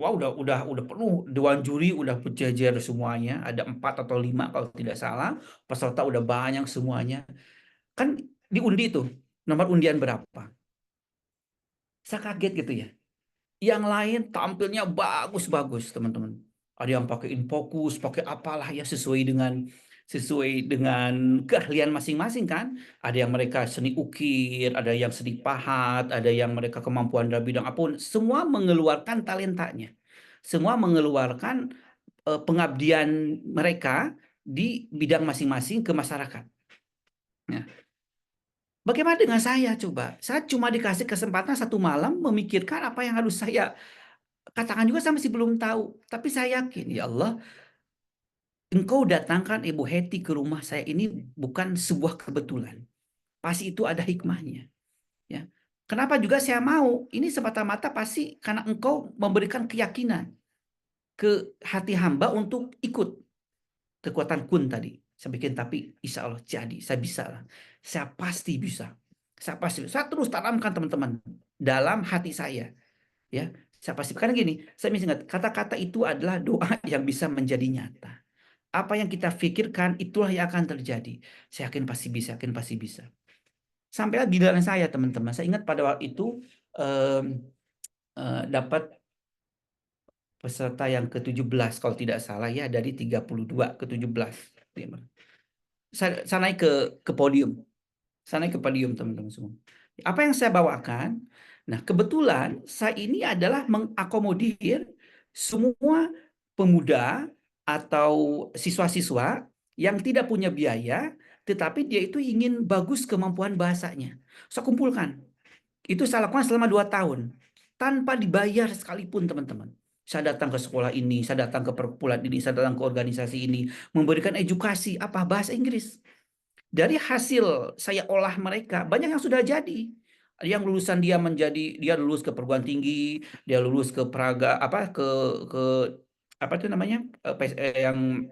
wah udah penuh, dewan juri udah berjejer semuanya, ada 4 atau 5 kalau tidak salah, peserta udah banyak semuanya. Kan diundi tuh nomor undian berapa. Saya kaget gitu ya. Yang lain tampilnya bagus-bagus, teman-teman. Ada yang pakai infocus, pakai apalah ya sesuai dengan keahlian masing-masing kan. Ada yang mereka seni ukir, ada yang seni pahat, ada yang mereka kemampuan dalam bidang apapun. Semua mengeluarkan talentanya. Semua mengeluarkan pengabdian mereka di bidang masing-masing ke masyarakat. Nah, bagaimana dengan saya coba? Saya cuma dikasih kesempatan 1 malam memikirkan apa yang harus saya katakan juga saya masih belum tahu. Tapi saya yakin, ya Allah, Engkau datangkan Ibu Heti ke rumah saya ini bukan sebuah kebetulan. Pasti itu ada hikmahnya. Ya. Kenapa juga saya mau? Ini semata-mata pasti karena Engkau memberikan keyakinan ke hati hamba untuk ikut kekuatan kun tadi. Saya bikin tapi insya Allah jadi, saya bisa lah. Saya pasti bisa. Saya pasti. Saya terus tanamkan teman-teman dalam hati saya. Ya, saya pasti karena gini, saya masih ingat kata-kata itu adalah doa yang bisa menjadi nyata. Apa yang kita pikirkan itulah yang akan terjadi. Saya yakin pasti bisa, yakin pasti bisa. Sampailah giliran saya teman-teman. Saya ingat pada waktu itu em, dapat peserta yang ke-17 kalau tidak salah ya dari 32 ke-17. Saya naik ke podium. Saya naik ke podium teman-teman semua. Apa yang saya bawakan? Nah, kebetulan saya ini adalah mengakomodir semua pemuda atau siswa-siswa yang tidak punya biaya, tetapi dia itu ingin bagus kemampuan bahasanya. Saya kumpulkan. Itu saya lakukan selama 2 tahun. Tanpa dibayar sekalipun, teman-teman. Saya datang ke sekolah ini, saya datang ke perkumpulan ini, saya datang ke organisasi ini, memberikan edukasi apa bahasa Inggris. Dari hasil saya olah mereka, banyak yang sudah jadi. Yang lulusan dia lulus ke perguruan tinggi, dia lulus ke Praga apa ke apa itu namanya? Yang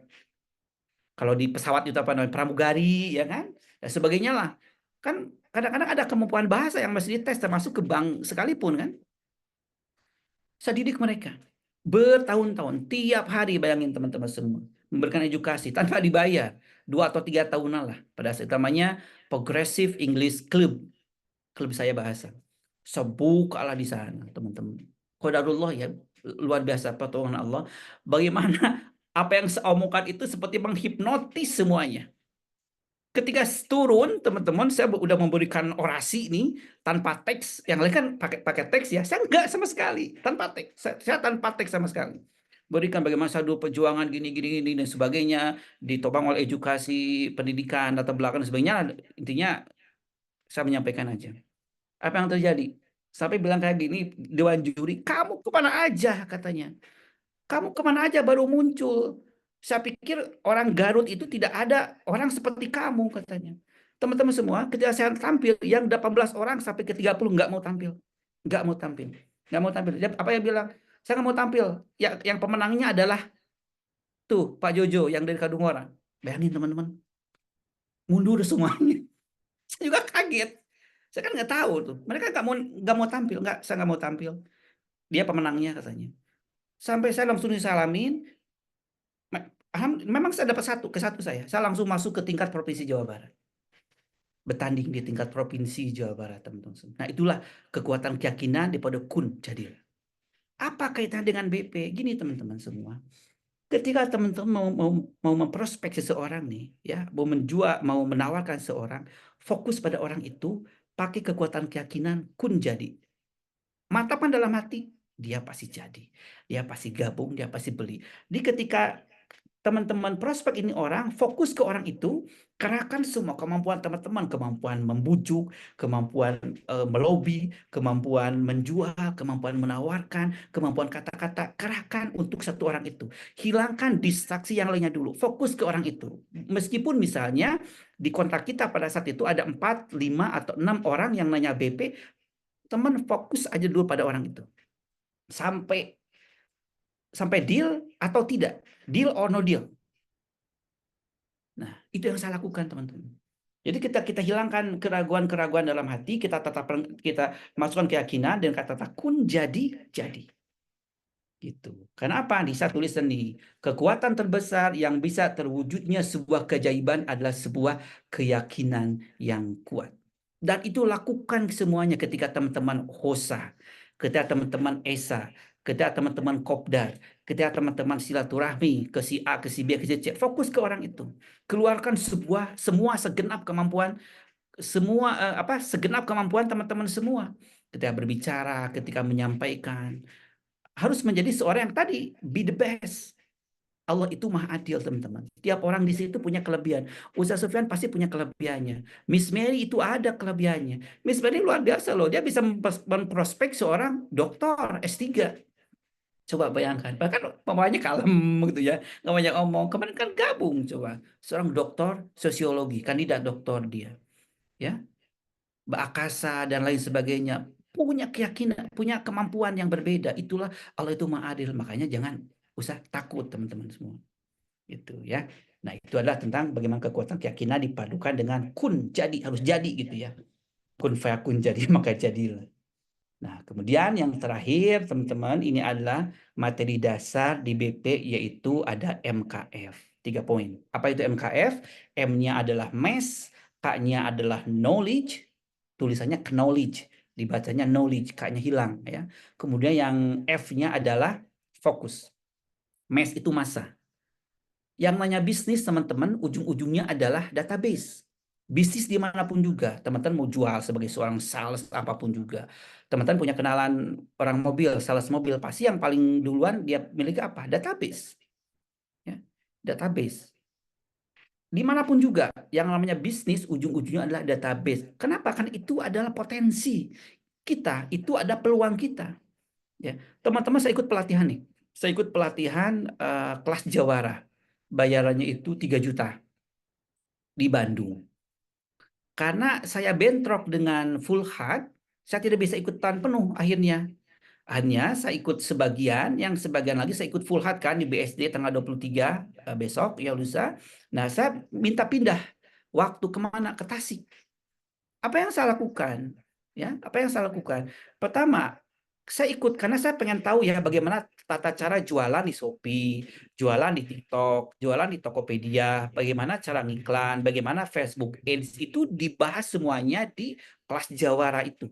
kalau di pesawat itu apa namanya? Pramugari ya kan? Dan sebagainya lah. Kan kadang-kadang ada kemampuan bahasa yang masih dites termasuk ke bank sekalipun kan. Saya didik mereka bertahun-tahun, tiap hari bayangin teman-teman semua, memberikan edukasi tanpa dibayar, 2 atau 3 tahunan lah. Pada saat namanya Progressive English Club, klub saya bahasa. Sebukalah di sana, teman-teman. Qadarullah ya, luar biasa pertolongan Allah. Bagaimana apa yang saya omongkan itu seperti menghipnotis semuanya. Ketika turun, teman-teman, saya udah memberikan orasi nih tanpa teks. Yang lain kan pakai pakai teks ya. Saya enggak sama sekali, tanpa teks. Saya tanpa teks sama sekali. Berikan bagaimana saya dulu perjuangan gini dan sebagainya, ditopang oleh edukasi, pendidikan, latar belakang dan sebagainya. Intinya saya menyampaikan aja. Apa yang terjadi? Sampai bilang kayak gini, Dewan Juri, kamu kemana aja katanya. Kamu kemana aja baru muncul. Saya pikir orang Garut itu tidak ada orang seperti kamu katanya. Teman-teman semua, ketika saya tampil, yang 18 orang sampai ke 30 nggak mau tampil. Nggak mau tampil. Nggak mau tampil. Apa yang bilang? Saya nggak mau tampil. Yang pemenangnya adalah tuh Pak Jojo yang dari Kadungora. Bayangin teman-teman, mundur semuanya. Saya juga kaget. Saya kan nggak tahu tuh. Mereka nggak mau tampil. Nggak, saya nggak mau tampil. Dia pemenangnya katanya. Sampai saya langsung disalamin. Memang saya dapat satu ke satu saya langsung masuk ke tingkat provinsi Jawa Barat, bertanding di tingkat provinsi Jawa Barat teman-teman. Nah itulah kekuatan keyakinan daripada kun jadilah. Apa kaitan dengan BP? Gini teman-teman semua, ketika teman-teman mau memprospek seseorang nih, ya, mau menawarkan seorang, fokus pada orang itu, pakai kekuatan keyakinan kun jadi. Mantapkan dalam hati, dia pasti jadi, dia pasti gabung, dia pasti beli. Di ketika teman-teman prospek ini orang, fokus ke orang itu, kerahkan semua kemampuan teman-teman, kemampuan membujuk, kemampuan melobi, kemampuan menjual, kemampuan menawarkan, kemampuan kata-kata, kerahkan untuk satu orang itu. Hilangkan distraksi yang lainnya dulu, fokus ke orang itu. Meskipun misalnya di kontak kita pada saat itu ada 4, 5, atau 6 orang yang nanya BP, teman fokus aja dulu pada orang itu. Sampai sampai deal atau tidak, deal or no deal. Nah, itu yang saya lakukan, teman-teman. Jadi kita hilangkan keraguan-keraguan dalam hati, kita masukkan keyakinan dan kata kun jadi. Gitu. Karena apa? Di saya tulis nih, kekuatan terbesar yang bisa terwujudnya sebuah keajaiban adalah sebuah keyakinan yang kuat. Dan itu lakukan semuanya ketika teman-teman Hosa, ketika teman-teman Esa, ketika teman-teman Kopdar, ketika teman-teman silaturahmi ke si A, ke si B, ke si C. Fokus ke orang itu. Keluarkan semua segenap kemampuan, segenap kemampuan teman-teman semua. Ketika berbicara, ketika menyampaikan, harus menjadi seorang yang tadi be the best. Allah itu maha adil, teman-teman. Tiap orang di situ punya kelebihan. Ustaz Sufyan pasti punya kelebihannya. Miss Mary itu ada kelebihannya. Miss Mary luar biasa loh. Dia bisa memprospek seorang doktor S3. Coba bayangkan. Bahkan pemawanya kalem gitu ya. Nggak banyak omong. Kemarin kan gabung coba. Seorang doktor sosiologi. Kandidat doktor dia. Ya, Mbak Akasa dan lain sebagainya, punya keyakinan, punya kemampuan yang berbeda. Itulah Allah itu Maha Adil. Makanya jangan usah takut teman-teman semua. Gitu ya. Nah, itu adalah tentang bagaimana kekuatan keyakinan dipadukan dengan kun jadi, harus jadi gitu ya. Kun fayakun jadi maka jadilah. Nah, kemudian yang terakhir teman-teman, ini adalah materi dasar di BP yaitu ada MKF. 3 poin. Apa itu MKF? M-nya adalah math, K-nya adalah knowledge, tulisannya knowledge, dibacanya knowledge, K-nya hilang ya. Kemudian yang F-nya adalah fokus. Math itu masa. Yang namanya bisnis teman-teman ujung-ujungnya adalah database. Bisnis dimanapun juga, teman-teman mau jual sebagai seorang sales apapun juga. Teman-teman punya kenalan orang mobil, sales mobil, pasti yang paling duluan dia miliki apa? Database. Ya, database. Dimanapun juga, yang namanya bisnis ujung-ujungnya adalah database. Kenapa? Karena itu adalah potensi kita, itu ada peluang kita. Ya, teman-teman saya ikut pelatihan nih. Saya ikut pelatihan kelas Jawara. Bayarannya itu 3 juta di Bandung. Karena saya bentrok dengan full hard, saya tidak bisa ikutan penuh akhirnya. Hanya saya ikut sebagian, yang sebagian lagi saya ikut full hard kan di BSD tanggal 23 besok ya lusa. Nah, saya minta pindah waktu kemana? Ke Tasik. Apa yang saya lakukan? Ya, apa yang saya lakukan? Pertama, saya ikut karena saya pengen tahu ya bagaimana tata cara jualan di Shopee, jualan di TikTok, jualan di Tokopedia, bagaimana cara ngiklan, bagaimana Facebook Ads itu dibahas semuanya di kelas Jawara itu.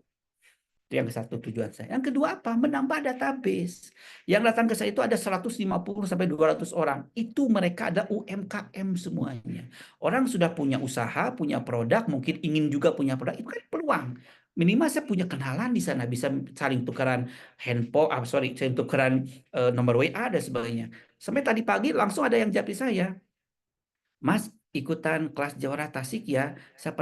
Itu yang satu tujuan saya. Yang kedua apa? Menambah database. Yang datang ke saya itu ada 150 sampai 200 orang. Itu mereka ada UMKM semuanya. Orang sudah punya usaha, punya produk, mungkin ingin juga punya produk, itu kan peluang. Minimal saya punya kenalan di sana, bisa saling tukaran handphone, sorry, saling tukaran nomor WA dan sebagainya. Sampai tadi pagi langsung ada yang japri saya. Mas ikutan kelas Jawara Tasik ya. Saya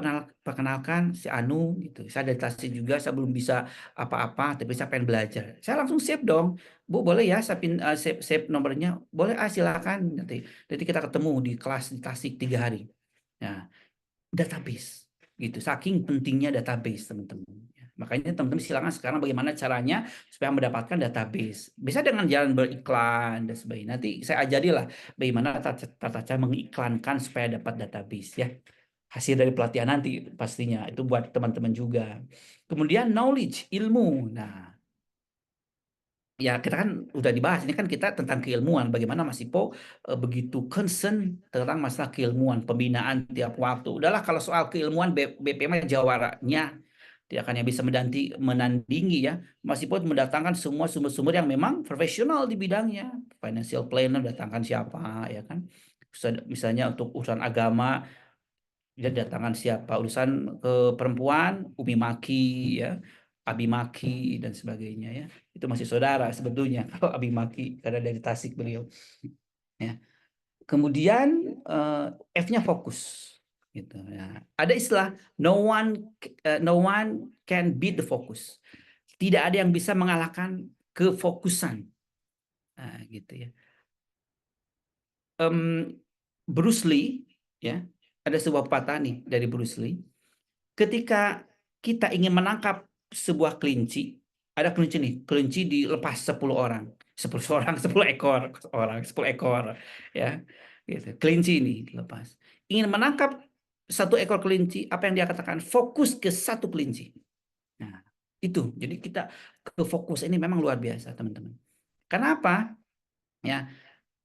perkenalkan si Anu gitu. Saya dari Tasik juga, saya belum bisa apa-apa, tapi saya pengen belajar. Saya langsung save dong. Bu, boleh ya saya save nomornya? Boleh, silakan nanti kita ketemu di kelas di Tasik 3 hari. Nah, database gitu. Saking pentingnya database, teman-teman. Ya, makanya teman-teman silakan sekarang bagaimana caranya supaya mendapatkan database. Bisa dengan jalan beriklan dan sebagainya. Nanti saya ajari lah bagaimana tata cara mengiklankan supaya dapat database ya. Hasil dari pelatihan nanti pastinya itu buat teman-teman juga. Kemudian knowledge, ilmu. Nah, ya kita kan udah dibahas ini kan kita tentang keilmuan bagaimana Mas Ipo begitu concern tentang masalah keilmuan pembinaan tiap waktu. Udahlah kalau soal keilmuan BP mah jawaranya tidak akan yang bisa menandingi ya. Mas Ipo mendatangkan semua sumber-sumber yang memang profesional di bidangnya. Financial planner datangkan siapa ya kan. Misalnya untuk urusan agama dia datangkan siapa, urusan ke perempuan Umi Maki ya, Abi Maki dan sebagainya ya. Itu masih saudara sebetulnya kalau Abi Maki karena dari Tasik beliau ya. Kemudian F-nya fokus gitu ya. Ada istilah no one can beat the focus. Tidak ada yang bisa mengalahkan kefokusan. Nah, gitu ya. Em, Bruce Lee ya, ada sebuah patah nih dari Bruce Lee. Ketika kita ingin menangkap sebuah kelinci, ada kelinci nih, kelinci dilepas 10 orang, 10 orang, 10 ekor orang, 10 ekor, ya, gitu. Kelinci ini dilepas. Ingin menangkap satu ekor kelinci, apa yang dia katakan? Fokus ke satu kelinci. Nah, itu. Jadi kita ke fokus ini memang luar biasa, teman-teman. Kenapa? Ya,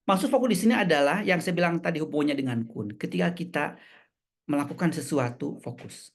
maksud fokus di sini adalah yang saya bilang tadi hubungannya dengan kun. Ketika kita melakukan sesuatu, fokus.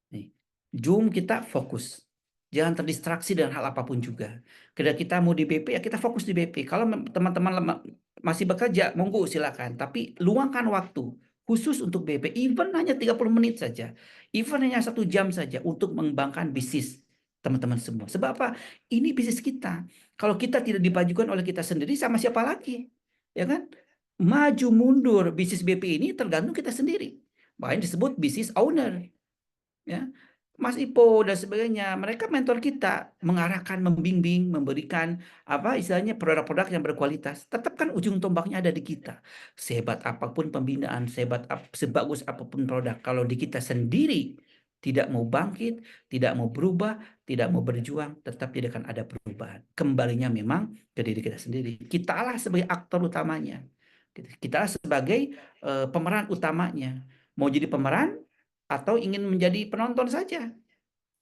Nih, Zoom kita fokus. Jangan terdistraksi dengan hal apapun juga. Ketika kita mau di BP ya kita fokus di BP. Kalau teman-teman masih bekerja, monggo silakan. Tapi luangkan waktu khusus untuk BP. Even hanya 30 menit saja. Even hanya 1 jam saja untuk mengembangkan bisnis teman-teman semua. Sebab apa? Ini bisnis kita. Kalau kita tidak dipajukan oleh kita sendiri sama siapa lagi? Ya kan? Maju mundur bisnis BP ini tergantung kita sendiri. Makanya disebut bisnis owner ya. Mas Ipo dan sebagainya, mereka mentor kita, mengarahkan, membimbing, memberikan apa istilahnya produk-produk yang berkualitas. Tetap kan ujung tombaknya ada di kita. Sehebat apapun pembinaan, sebagus apapun produk, kalau di kita sendiri tidak mau bangkit, tidak mau berubah, tidak mau berjuang, tetap tidak akan ada perubahan. Kembalinya memang ke diri kita sendiri. Kitalah sebagai aktor utamanya. Kita sebagai pemeran utamanya. Mau jadi pemeran atau ingin menjadi penonton saja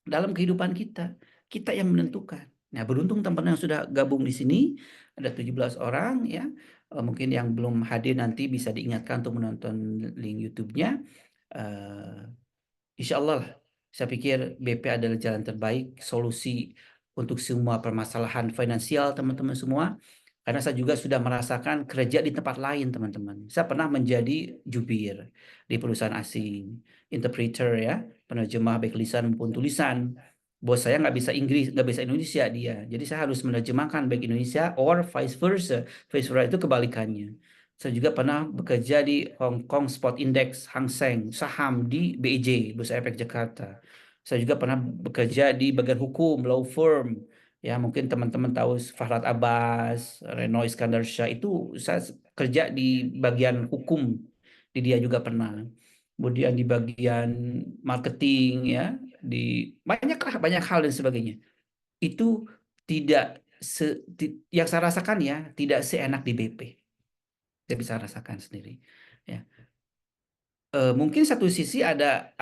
dalam kehidupan kita. Kita yang menentukan. Nah, beruntung teman-teman yang sudah gabung di sini ada 17 orang ya. Mungkin yang belum hadir nanti bisa diingatkan untuk menonton link YouTube-nya. Eh, Insya Allah lah, saya pikir BP adalah jalan terbaik, solusi untuk semua permasalahan finansial teman-teman semua. Karena saya juga sudah merasakan kerja di tempat lain teman-teman. Saya pernah menjadi jubir di perusahaan asing, interpreter ya, penerjemah baik lisan maupun tulisan. Bos saya nggak bisa Inggris, nggak bisa Indonesia dia. Jadi saya harus menerjemahkan baik Indonesia or vice versa. Vice versa itu kebalikannya. Saya juga pernah bekerja di Hong Kong Spot Index, Hang Seng, saham di BEJ, Bursa Efek Jakarta. Saya juga pernah bekerja di bagian hukum, law firm. Ya, mungkin teman-teman tahu Fahrat Abbas, Reno Iskandar Shah itu saya kerja di bagian hukum. Di dia juga pernah. kemudian di bagian marketing ya, di banyak hal dan sebagainya. Itu tidak yang saya rasakan ya, tidak seenak di BP. Saya bisa rasakan sendiri. Ya. Mungkin satu sisi ada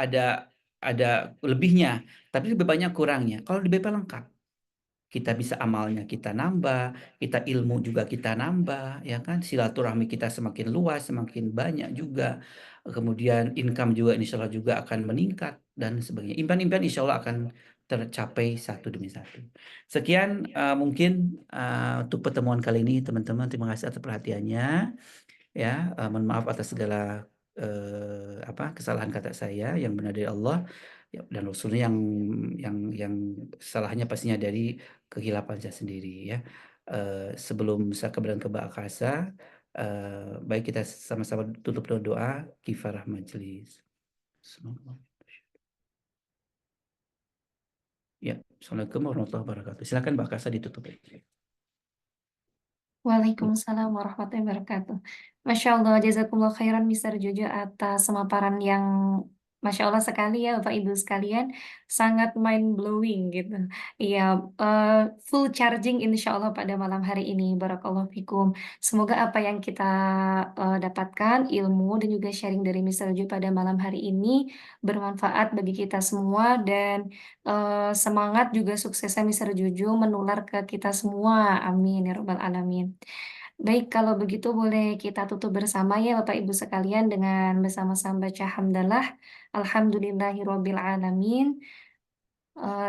lebihnya, tapi lebih banyak kurangnya. Kalau di BP lengkap. Kita bisa amalnya kita nambah, kita ilmu juga kita nambah, ya kan? Silaturahmi kita semakin luas, semakin banyak juga. Kemudian income juga insya Allah juga akan meningkat dan sebagainya. Impian-impian insya Allah akan tercapai satu demi satu. Sekian mungkin untuk pertemuan kali ini teman-teman. Terima kasih atas perhatiannya. Ya, mohon maaf atas segala kesalahan kata saya, yang benar dari Allah ya, dan Rasulnya yang salahnya pastinya dari kehilapan saya sendiri ya. Sebelum saya kemudian ke Mbak Akasa, baik kita sama-sama tutup dengan doa kifarah majelis. Ya, Assalamualaikum warahmatullahi wabarakatuh. Silakan Mbak Akasa ditutup. Waalaikumsalam warahmatullahi wabarakatuh. Masya Allah, jazakumullah khairan Mister Jojo atas pemaparan yang Masya Allah sekali ya Bapak Ibu sekalian, sangat mind blowing gitu. Iya, full charging insya Allah pada malam hari ini. Barakallahu fikum. Semoga apa yang kita dapatkan, ilmu dan juga sharing dari Mister Jojo pada malam hari ini bermanfaat bagi kita semua dan semangat juga suksesnya Mister Jojo menular ke kita semua. Amin ya rabbal alamin. Baik, kalau begitu boleh kita tutup bersama ya Bapak Ibu sekalian dengan bersama-sama baca hamdalah. Alhamdulillahirabbil alamin.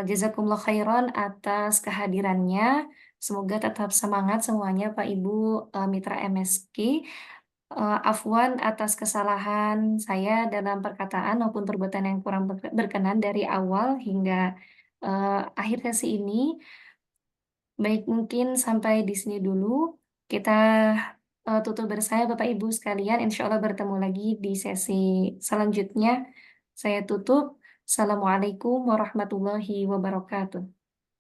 Jazakumullah khairan atas kehadirannya. Semoga tetap semangat semuanya Pak Ibu mitra MSK. Afwan atas kesalahan saya dalam perkataan maupun perbuatan yang kurang berkenan dari awal hingga akhir sesi ini. Baik, mungkin sampai di sini dulu. Kita tutup bersama Bapak Ibu sekalian. Insya Allah bertemu lagi di sesi selanjutnya. Saya tutup. Assalamualaikum warahmatullahi wabarakatuh.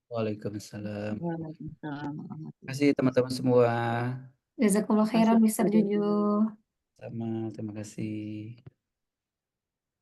Waalaikumsalam. Terima Waalaikumsalam warahmatullahi kasih teman-teman semua. Jazakumullah wabarakatuh. khairan, Mister Juju. Sama, terima kasih.